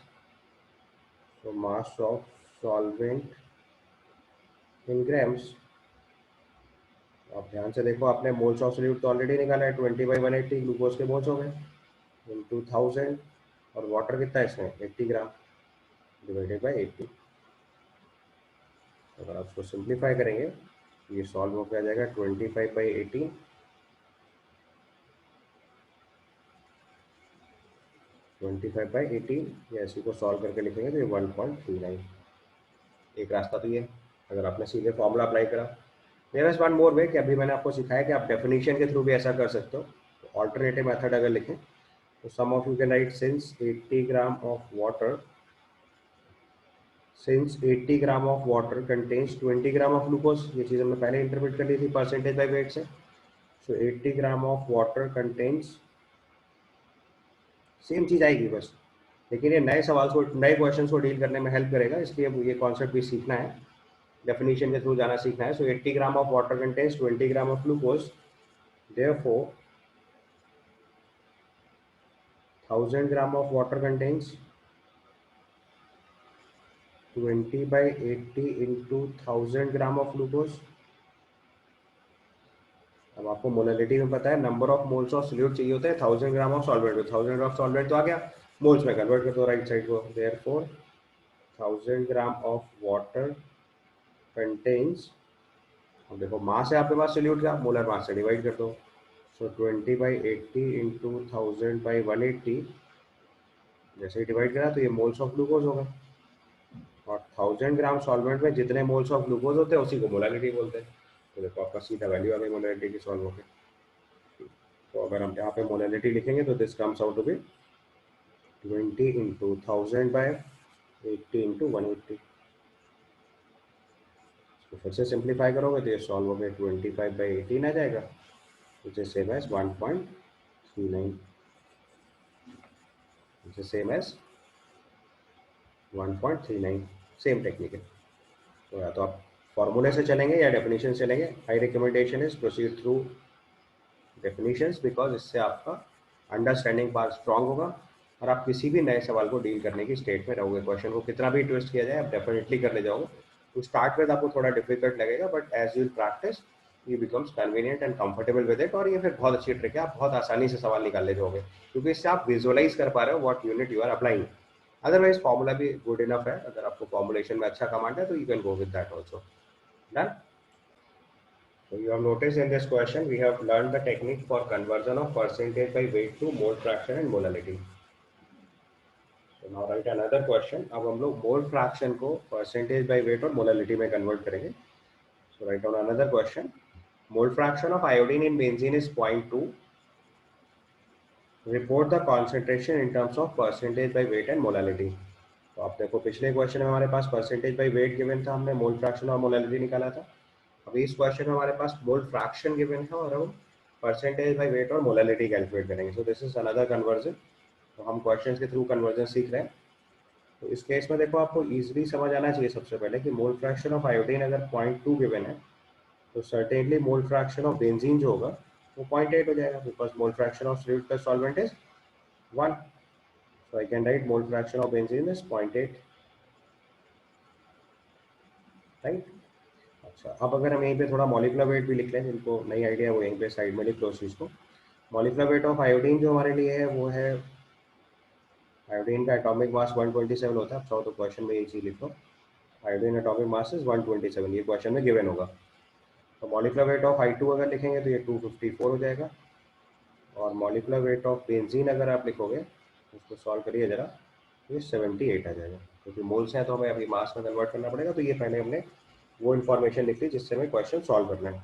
So mass of solvent in grams। आप ध्यान से देखो, आपने मोल्स ऑफ सोल्यूट तो ऑलरेडी निकाला है, 20/180 ग्लूकोज के मोल्स हो गए इंटू 1000, और वाटर कितना है इसमें 80 ग्राम डिवाइडेड बाई 80। अगर आप उसको सिंप्लीफाई करेंगे ये सॉल्व होकर आ जाएगा 25/18 25/18, या इसी को सॉल्व करके लिखेंगे तो ये 1.39। एक रास्ता तो ये, अगर आपने सीधे फॉर्मूला अप्लाई करा। देयर इज वन मोर वे कि अभी मैंने आपको सिखाया कि आप डेफिनेशन के थ्रू भी ऐसा कर सकते हो। तो ऑल्टरनेटिव मेथड अगर लिखें तो some of you can write since 80 gram of water, since 80 gram of water contains 20 gram of glucose. ये चीज़ हमने पहले इंटरप्रेट कर ली थी परसेंटेज बाई वेट से। So 80 gram of water contains, same चीज़ आएगी बस, लेकिन ये नए सवाल को, नए क्वेश्चन को डील करने में हेल्प करेगा, इसलिए ये कॉन्सेप्ट भी सीखना है, डेफिनेशन के थ्रू जाना सीखना है। सो 80 gram of water contains 20 gram of glucose, therefore 1000 gram of water contains 20/80 into 1000 gram of glucose. अब आपको मोलैलिटी में पता है number of moles of solute चाहिए होता है 1000 gram of solvent, 1000 of solvent तो आ गया, मोल्स में कन्वर्ट कर दो राइट साइड को। Therefore 1000 gram of water contains, अब देखो मास है आपके पास सॉल्यूट का, मोलर मास से डिवाइड कर दो। सो 20/80 इंटू 1000/180, जैसे ही डिवाइड करा तो ये मोल्स ऑफ ग्लूकोज होगा, और 1000 ग्राम सॉल्वेंट में जितने मोल्स ऑफ ग्लूकोज होते हैं उसी को मोलैलिटी बोलते हैं। तो देखो आपका सीधा वैल्यू आ गई मोलैलिटी की सॉल्व होकर। तो अगर हम यहाँ पे मोलैलिटी लिखेंगे तो this comes out to be 20 into 1000/80 into 180। तो फिर से सिंप्लीफाई करोगे तो ये सॉल्व हो गया 25/18 आ जाएगा, which is same as 1.39, which is same as 1.39। Same technique है। तो या तो आप फॉर्मूले से चलेंगे या डेफिनेशन से चलेंगे। High recommendation is proceed through definitions, because इससे आपका अंडरस्टैंडिंग पार्ट स्ट्रांग होगा और आप किसी भी नए सवाल को डील करने की स्टेट में रहोगे। क्वेश्चन को कितना भी ट्विस्ट किया जाए आप डेफिनेटली कर ले जाओगे। टू स्टार्ट विद आपको थोड़ा डिफिकल्ट लगेगा, बट एज यू प्रैक्टिस ये becomes convenient and comfortable with it, और ये फिर बहुत अच्छी ट्रिक है, आप बहुत आसानी से सवाल निकाल ले जाओगे क्योंकि इससे आप विजुअलाइज कर पा रहे हो what unit you are applying. Otherwise formula भी गुड इनफ है, अगर आपको फॉर्मुलेशन में अच्छा कमांड है तो you can go with that also. Done. So you have noticed in this question we have learned the technique for conversion of percentage by weight to mole fraction and molality. So now write another question. अब हम लोग mole fraction को percentage by weight और molality में convert करेंगे. So write down another question. Mole fraction of iodine in benzene is 0.2. Report the concentration in terms of percentage by weight and molality. तो आप देखो पिछले क्वेश्चन में हमारे पास परसेंटेज बाई वेट गिवन था, हमने मोल फ्रैक्शन और मोलैलिटी निकाला था। अभी इस क्वेश्चन में हमारे पास मोल फ्रैक्शन गिवन है और हम परसेंटेज बाई वेट और मोलैलिटी कैलकुलेट करेंगे। So this is another conversion. तो हम क्वेश्चन के थ्रू कन्वर्जन सीख रहे हैं। तो इस केस में देखो आपको ईजिली समझ आना चाहिए सबसे पहले कि मोल फ्रैक्शन ऑफ आयोडीन अगर 0.2 गिवन है तो certainly mole fraction of benzene जो होगा वो 0.8 हो जाएगा, because mole fraction of solute plus solvent is 1। So I can write mole fraction of benzene is 0.8, right. अच्छा, अब अगर हम यहीं पे थोड़ा मॉलिक्यूलर वेट भी लिख लें, जिनको नई आइडिया है वो यहीं पे साइड में लिख लो उस चीज़ को। मॉलिक्यूलर वेट ऑफ आयोडीन जो हमारे लिए है वो है, आयोडीन का एटॉमिक मास 127 होता है। चाहो तो क्वेश्चन में यही चीज़ लिख लो, आयोडीन एटॉमिक मास इज 127, ये क्वेश्चन में गिवन होगा। तो मॉलिक्यूलर वेट ऑफ I2 अगर लिखेंगे तो ये 254 हो जाएगा, और मॉलिक्यूलर वेट ऑफ बेंजीन अगर आप लिखोगे उसको सॉल्व करिए जरा, ये 78 आ जाएगा। क्योंकि मोल्स हैं तो हमें अभी मास में कन्वर्ट करना पड़ेगा, तो ये पहले हमने वो इन्फॉर्मेशन लिख ली जिससे हमें क्वेश्चन सॉल्व करना है।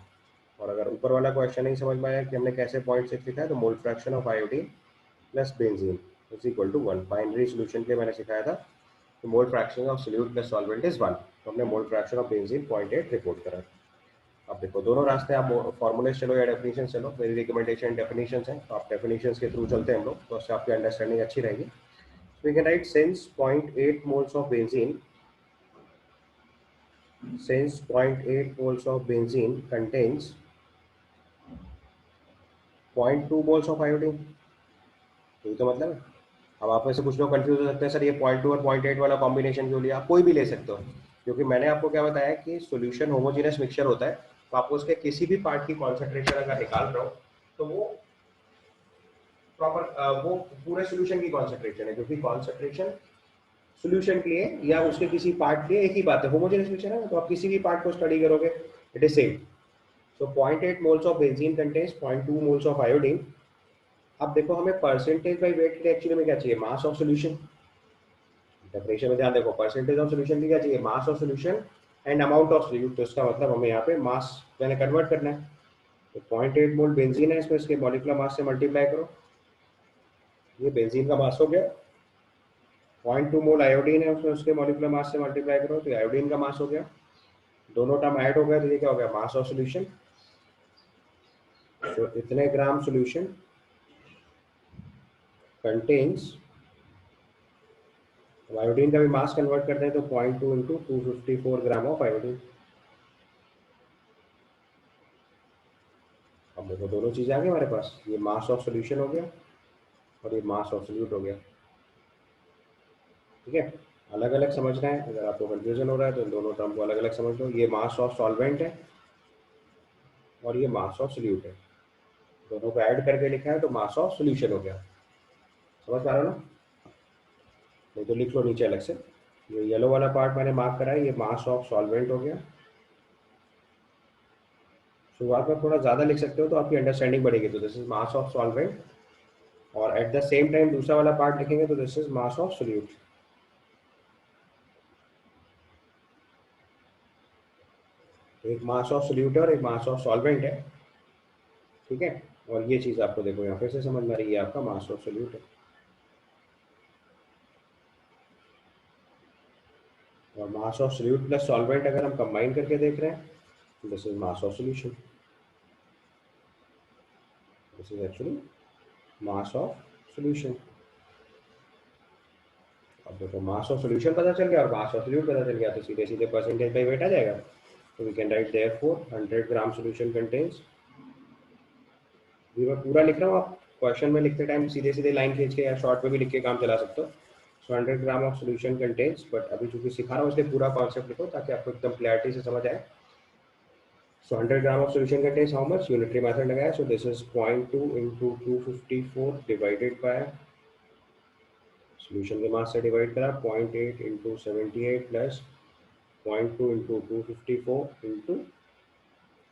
और अगर ऊपर वाला क्वेश्चन नहीं समझ में आया कि हमने कैसे पॉइंट सिक्स लिखा है, तो mole fraction of iodine plus benzene is equal to 1। Binary solution के लिए मैंने सिखाया था तो mole fraction of solute plus solvent is 1, तो हमने mole fraction of benzene 0.8 report करा। अब देखो दोनों रास्ते, आप फॉर्मूले चलो या डेफिनेशन चलो, मेरी रिकमेंडेशन डेफिनेशन है, तो आप डेफिनेशन के थ्रू चलते हैं हम लोग, तो उससे आपकी अंडरस्टैंडिंग अच्छी रहेगी. So we can write since 0.8 moles of benzene, since 0.8 moles of benzene contains 0.2 moles of iodine. यही तो मतलब है. अब आप में से कुछ लोग कंफ्यूज हो सकते हैं, सर ये 0.2 और 0.8 वाला कॉम्बिनेशन क्यों लिया. आप कोई भी ले सकते हो, क्योंकि मैंने आपको क्या बताया कि सॉल्यूशन होमोजेनस मिक्सचर होता है, तो आपको उसके किसी भी पार्ट की कॉन्सेंट्रेशन अगर निकाल रहे हो तो वो प्रॉपर वो पूरे सॉल्यूशन की कॉन्सेंट्रेशन है, क्योंकि कॉन्सेंट्रेशन सॉल्यूशन के लिए या उसके किसी पार्ट के लिए एक ही बात है. होमोजेनस मिक्सचर है ना, तो आप किसी भी पार्ट को स्टडी करोगे it is same. So 0.8 moles of benzene contains 0.2 moles of iodine. अब देखो हमें परसेंटेज बाई वेट के लिए एक्चुअली में क्या चाहिए, मास ऑफ सॉल्यूशन. डेफिनेशन में ध्यान देखो, परसेंटेज ऑफ सॉल्यूशन की क्या चाहिए, mass of solution and amount of solute. तो इसका मतलब हमें यहाँ पे मास मैंने कन्वर्ट करना है. तो 0.8 मोल बेंजीन है, इसमें इसके मॉलिक्यूलर मास से मल्टीप्लाई करो, ये बेंजीन का मास हो गया. 0.2 मोल आयोडीन है, उसमें उसके मॉलिक्यूलर मास से मल्टीप्लाई करो तो आयोडीन का मास हो गया. दोनों टर्म ऐड हो गए तो ये क्या हो गया, मास ऑफ सॉल्यूशन. तो इतने ग्राम सॉल्यूशन कंटेन्स, आयोडीन का भी मास कन्वर्ट करते हैं तो 0.2 इंटू 254 ग्राम ऑफ आयोडीन. अब देखो दोनों चीज़ें आ गई हमारे पास, ये मास ऑफ सॉल्यूशन हो गया और ये मास ऑफ सॉल्यूट हो गया. ठीक है, अलग अलग समझना है, अगर आपको कंफ्यूजन हो रहा है तो इन दोनों टर्म को अलग अलग समझ लो. ये मास ऑफ सॉल्वेंट है और ये मास ऑफ सॉल्यूट है, दोनों को ऐड करके लिखा है तो मास ऑफ सॉल्यूशन हो गया. समझ पा रहे हो ना, नहीं तो लिख लो नीचे अलग से. ये येलो वाला पार्ट मैंने मार्क करा है, ये मास ऑफ सॉल्वेंट हो गया. शुरुआत में थोड़ा ज़्यादा लिख सकते हो तो आपकी अंडरस्टैंडिंग बढ़ेगी. तो this is mass of solvent, और एट द सेम टाइम दूसरा वाला पार्ट लिखेंगे तो this is mass of solute. एक मास ऑफ सॉल्यूट है और एक मास ऑफ सॉल्वेंट है. ठीक है, और ये चीज़ आपको देखो यहाँ पे से समझ में आ रही है, आपका मास ऑफ सॉल्यूट है. और mass of solute plus solvent अगर हम कंबाइन करके देख रहे हैं, this is mass of solution. This is actually mass of solution. अब देखो मास ऑफ सॉल्यूशन पता चल गया और मास ऑफ सॉल्यूट पता चल गया, तो सीधे सीधे परसेंटेज बाई वेट आ जाएगा. तो we can write therefore 100 gram solution contains, ये मैं पूरा लिख रहा हूँ, आप क्वेश्चन में लिखते टाइम सीधे सीधे लाइन खींच के या शॉर्ट में भी लिख के काम चला सकते हो. सो 100 gram of solution contains, but अभी चूंकि सिखा रहा हूँ इसलिए पूरा कॉन्सेप्ट लिखो ताकि आपको एकदम क्लैरिटी से समझ आए. So 100 gram of solution contains how much? Unitary method लगाया. So this is 0.2 into 254 divided by solution के मास से डिवाइड करा 0.8 into 78 plus 0.2 into 254 into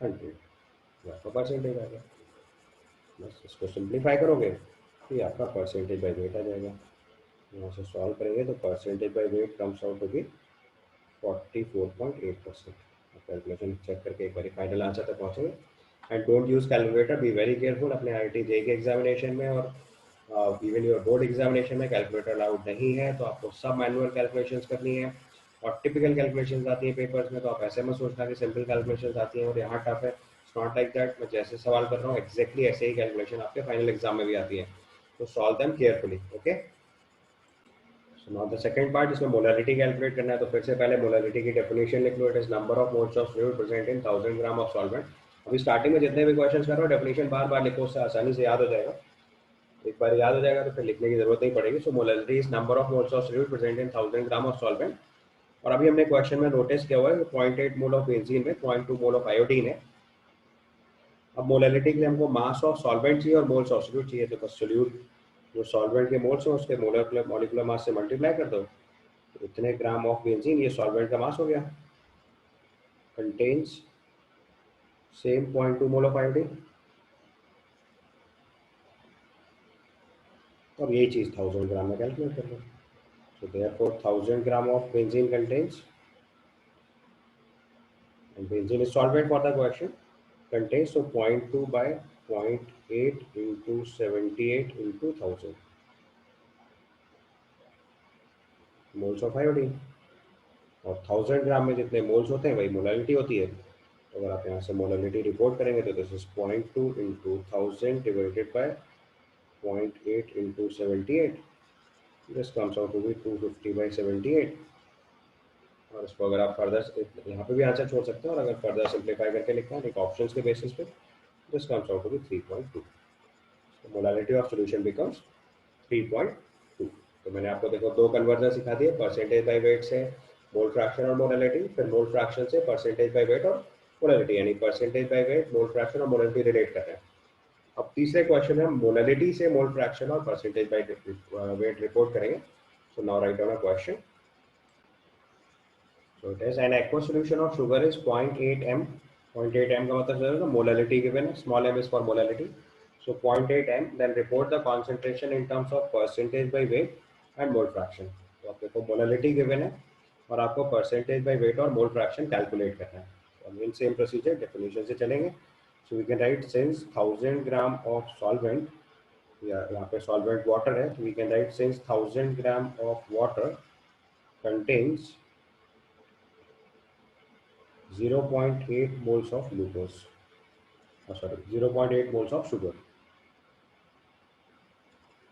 100. ये आपका परसेंटेज आ गया. बस इसको सिंप्लीफाई करोगे तो ये आपका परसेंटेज बाई वेट आ जाएगा. यहाँ से सॉल्व करेंगे तो percentage by weight comes out to be 44.8%. Calculation check करके एक बार फाइनल आंसर तक पहुँचेंगे. And don't use calculator, be very careful. अपने IIT JEE के एग्जामिनेशन में और इवन योर बोर्ड एग्जामिनेशन में कैलकुलेटर अलाउड नहीं है, तो आपको सब मैनुअल कैलकुलेशंस करनी है. और टिपिकल कैलकुलेशंस आती है पेपर्स में, तो आप ऐसे में सोचना कि सिंपल कैलकुलेशंस आती हैं और यहाँ टफ है. It's not like that. मैं जैसे सवाल कर रहा हूँ एक्जैक्टली ऐसे ही कैलकुलेशन आपके फाइनल एग्जाम में भी आती है. तो solve them carefully. Okay, so now the second part, इसमें मोलरिटी कैलकुलेट करना है. तो फिर से पहले मोलरिटी की डेफिनेशन लिख लो. It is number of moles of fluid present in 1000 gram of solvent. अभी स्टार्टिंग में जितने भी क्वेश्चंस कर रहा हूँ डेफिनेशन बार बार लिखो, उससे आसानी से याद हो जाएगा. एक बार याद हो जाएगा तो फिर लिखने की जरूरत नहीं पड़ेगी. So molarity is number of moles of fluid present in 1000 gram of solvent. और अभी हमने क्वेश्चन में नोटिस किया हुआ है 0.8 मोल ऑफ बेंजीन में 0.2 मोल ऑफ आयोडीन है. अब मोलरिटी के लिए हमको मास ऑफ सॉल्वेंट चाहिए और मोल्स ऑफ सोल्यूट चाहिए. तो बस सोल्यूट जो सॉल्वेंट के मोल्स हैं उसके मॉलिक्यूलर मास से मल्टीप्लाई कर दो. तो इतने ग्राम ऑफ बेंजीन, ये सॉल्वेंट का मास हो गया. Contains same 0.2 mole of iodine. अब यही चीज़ 1000 ग्राम में कैलकुलेट कर लो. So therefore 1000 gram of benzene contains, and benzene is solvent for the question, contains so 0.2 by 0.8 into 78 into 1000 moles of iodine. और 1000 ग्राम में जितने मोल्स होते हैं वही मोलालिटी होती है. अगर आप यहाँ से मोलैलिटी रिपोर्ट करेंगे तो this is 0.2 into 1000 divided by 0.8 into 78, this comes out to be 250 by 78। और इसको अगर आप फर्दर यहाँ पे भी आंसर छोड़ सकते हैं, और अगर फर्दर सिंप्लीफाई करके लिखना है एक ऑप्शंस के बेसिस पे, this comes out to be 3.2। Molality of solution becomes 3.2। तो मैंने आपको देखो दो कन्वर्जन सिखा दिए, परसेंटेज बाय वेट से मोल फ्रैक्शन और मोलैलिटी, फिर मोल फ्रैक्शन से परसेंटेज बाय वेट और मोलैलिटी, यानी percentage by weight, mole fraction और मोलैलिटी रिलेट कर रहे हैं। अब तीसरे क्वेश्चन में हम मोलैलिटी से मोल फ्रैक्शन और परसेंटेज बाय वेट रिपोर्ट करेंगे। सो now write down a question. So it is an aqueous solution of sugar is 0.8 m. 0.8 m का मतलब है molality given है, small m is for molality. So 0.8 m, then report the concentration in terms of percentage by weight and mole fraction. तो आप देखो molality given है और आपको percentage by weight और mole fraction calculate करना है। तो again same procedure, definition से चलेंगे। So we can write since 1000 gram of solvent, या यहाँ पे solvent water है, तो we can write since 1000 gram of water contains 0.8 moles of glucose, sorry 0.8 moles of sugar।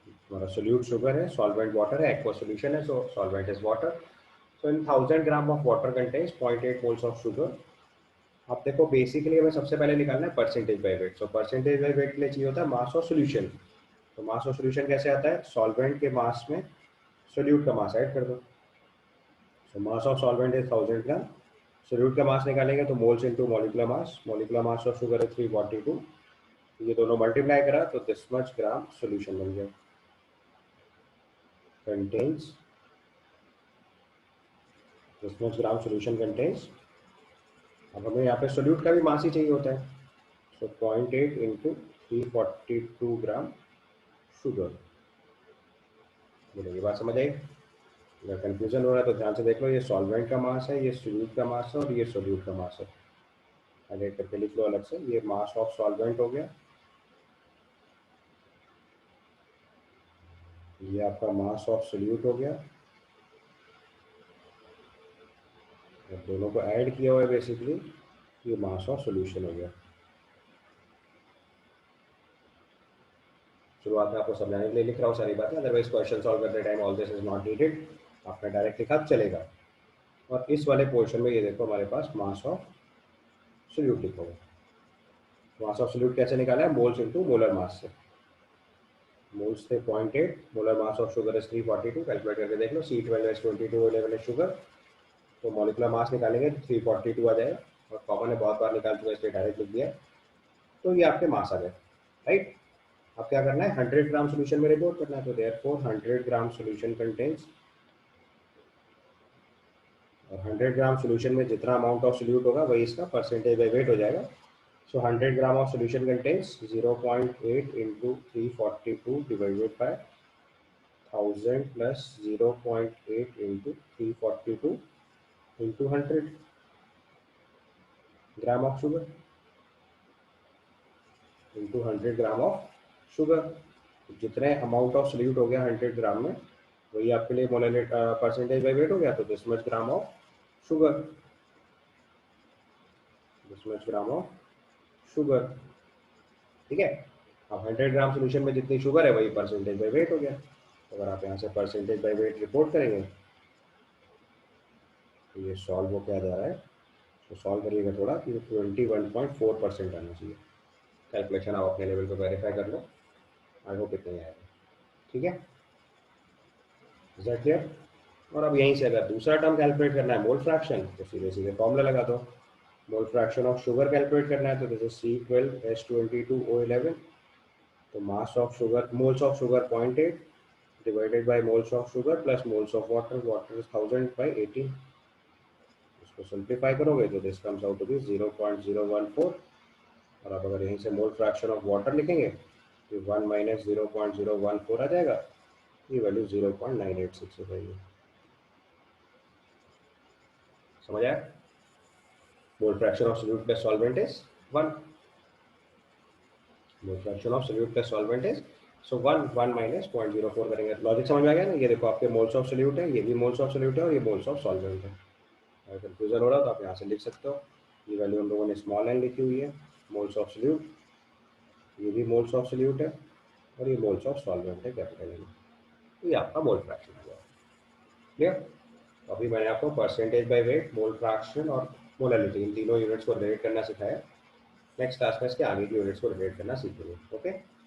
हमारा सोल्यूट शुगर है, solvent water है, एक्वा सोल्यूशन है, so solvent is water. So in 1000 gram of water contains 0.8 moles of sugar. आप देखो basically हमें सबसे पहले निकालना है percentage by weight. So percentage by weight के लिए चाहिए होता है मास ऑफ सोल्यूशन। तो मास ऑफ सोल्यूशन कैसे आता है, सॉल्वेंट के मास में सोल्यूट का मास ऐड कर दो। So mass of solvent is 1000 gram, solute का मास निकालेंगे तो moles into molecular mass, molecular mass of sugar है 342, ये दोनों मल्टीप्लाई करा तो दिस मच ग्राम सॉल्यूशन बन गया। Contains this much gram solution contains. अब हमें यहाँ पे सोल्यूट का भी मास ही चाहिए होता है। सो 0.8 इंटू 342 ग्राम शुगर। बोलो ये बात समझ आई? अगर कंफ्यूजन हो रहा है तो ध्यान से देख लो, ये सॉल्वेंट का मास है, ये सोल्यूट का मास है, और ये सोल्यूट का मास है। हाईलाइट करके लिख लो अलग से, ये मास ऑफ सॉल्वेंट हो गया, ये आपका मास ऑफ सोल्यूट हो गया, दोनों को ऐड किया हुआ है बेसिकली, ये मास ऑफ सोल्यूशन हो गया। शुरुआत में आपको समझाने के लिए लिख रहा हूँ सारी बातें, अदरवाइज क्वेश्चन सॉल्व करते time all this is not needed, आपने डायरेक्ट लिखा चलेगा। और इस वाले पोर्शन में ये देखो हमारे पास मास ऑफ सोल्यूट लिखा हुआ है। मास ऑफ सोल्यूट कैसे निकाला है, मोल्स इनटू मोलर मास से। मोल्स थे 0.8, molar mass of sugar is 342, calculate करके देख लो, C12H22 11 है शुगर, तो मॉलिक्यूलर मास निकालेंगे तो 342 आ जाएगा, और कॉमन है बहुत बार निकाल चुका इसलिए डायरेक्ट लिख दिया। तो ये आपके मास आ गए, राइट। अब क्या करना है, 100 ग्राम सोल्यूशन में रिपोर्ट करना है, तो देयरफॉर 100 ग्राम सोल्यूशन कंटेन्स, और 100 ग्राम सोल्यूशन में जितना अमाउंट ऑफ सोल्यूट होगा वही इसका परसेंटेज बाय वेट हो जाएगा। सो 100 gram of solution contains 0.8 into 342 divided by 1000 plus 0.8 into 342 into 100 gram of sugar, into 100 gram of sugar. जितने अमाउंट ऑफ सोल्यूट हो गया 100 ग्राम में, वही आपके लिए मोलर परसेंटेज बाय वेट हो गया, तो this much gram of sugar, this much gram of sugar, ठीक है। अब 100 ग्राम सोल्यूशन में जितनी शुगर है वही परसेंटेज बाय वेट हो गया। अगर आप यहाँ से परसेंटेज बाय वेट रिपोर्ट करेंगे तो ये सॉल्व हो क्या जा रहा है, तो सॉल्व करिएगा थोड़ा कि 21.4% आना चाहिए। कैलकुलेशन आप अपने लेवल पर वेरीफाई कर लो, आई होप इतना ही आएगा, ठीक है। Is that clear? और अब यहीं से अगर दूसरा टर्म कैलकुलेट करना है मोल फ्रैक्शन, तो सीधे सीधे फॉर्मूला लगा दो। Mole fraction of sugar calculate करना है तो दिस इज C12H22O11, तो mass of sugar, moles of sugar 0.8 divided by moles of sugar plus moles of water, water is 1000 by 18। इसको सिंप्लीफाई करोगे तो this comes out to be 0.014, और अब अगर यहीं से मोल फ्रैक्शन ऑफ वाटर लिखेंगे तो 1 माइनस 0.014 आ जाएगा, ये वैल्यू 0.986 हो जाएगी। समझ आया? मोल fraction of solute plus solvent is 1, mole fraction of solute plus solvent is, so 1 minus 0.04 करेंगे। लॉजिक समझ में आ गया ना? ये देखो आपके मोल्स ऑफ सोल्यूट है, ये भी मोल्स ऑफ सोल्यूट है, और ये मोल्स ऑफ सॉल्वेंट है। अगर कंफ्यूजन हो रहा है तो आप यहाँ से लिख सकते हो, ये वैल्यू हम लोगों ने स्मॉल एन लिखी हुई है, मोल्स ऑफ सोल्यूट, ये भी मोल्स ऑफ सोल्यूट है, और ये मोल्स ऑफ सॉल्वेंट है कैपिटल एन। तो ये आपका मोल फ्रैक्शन हुआ। क्लियर? अभी मैंने आपको percentage by weight, mole fraction और मोलैलिटी इन तीनों यूनिट्स को रिलेट करना सिखाया। नेक्स्ट क्लास में इसके आगे की यूनिट्स को रिलेट करना सीखेंगे। ओके।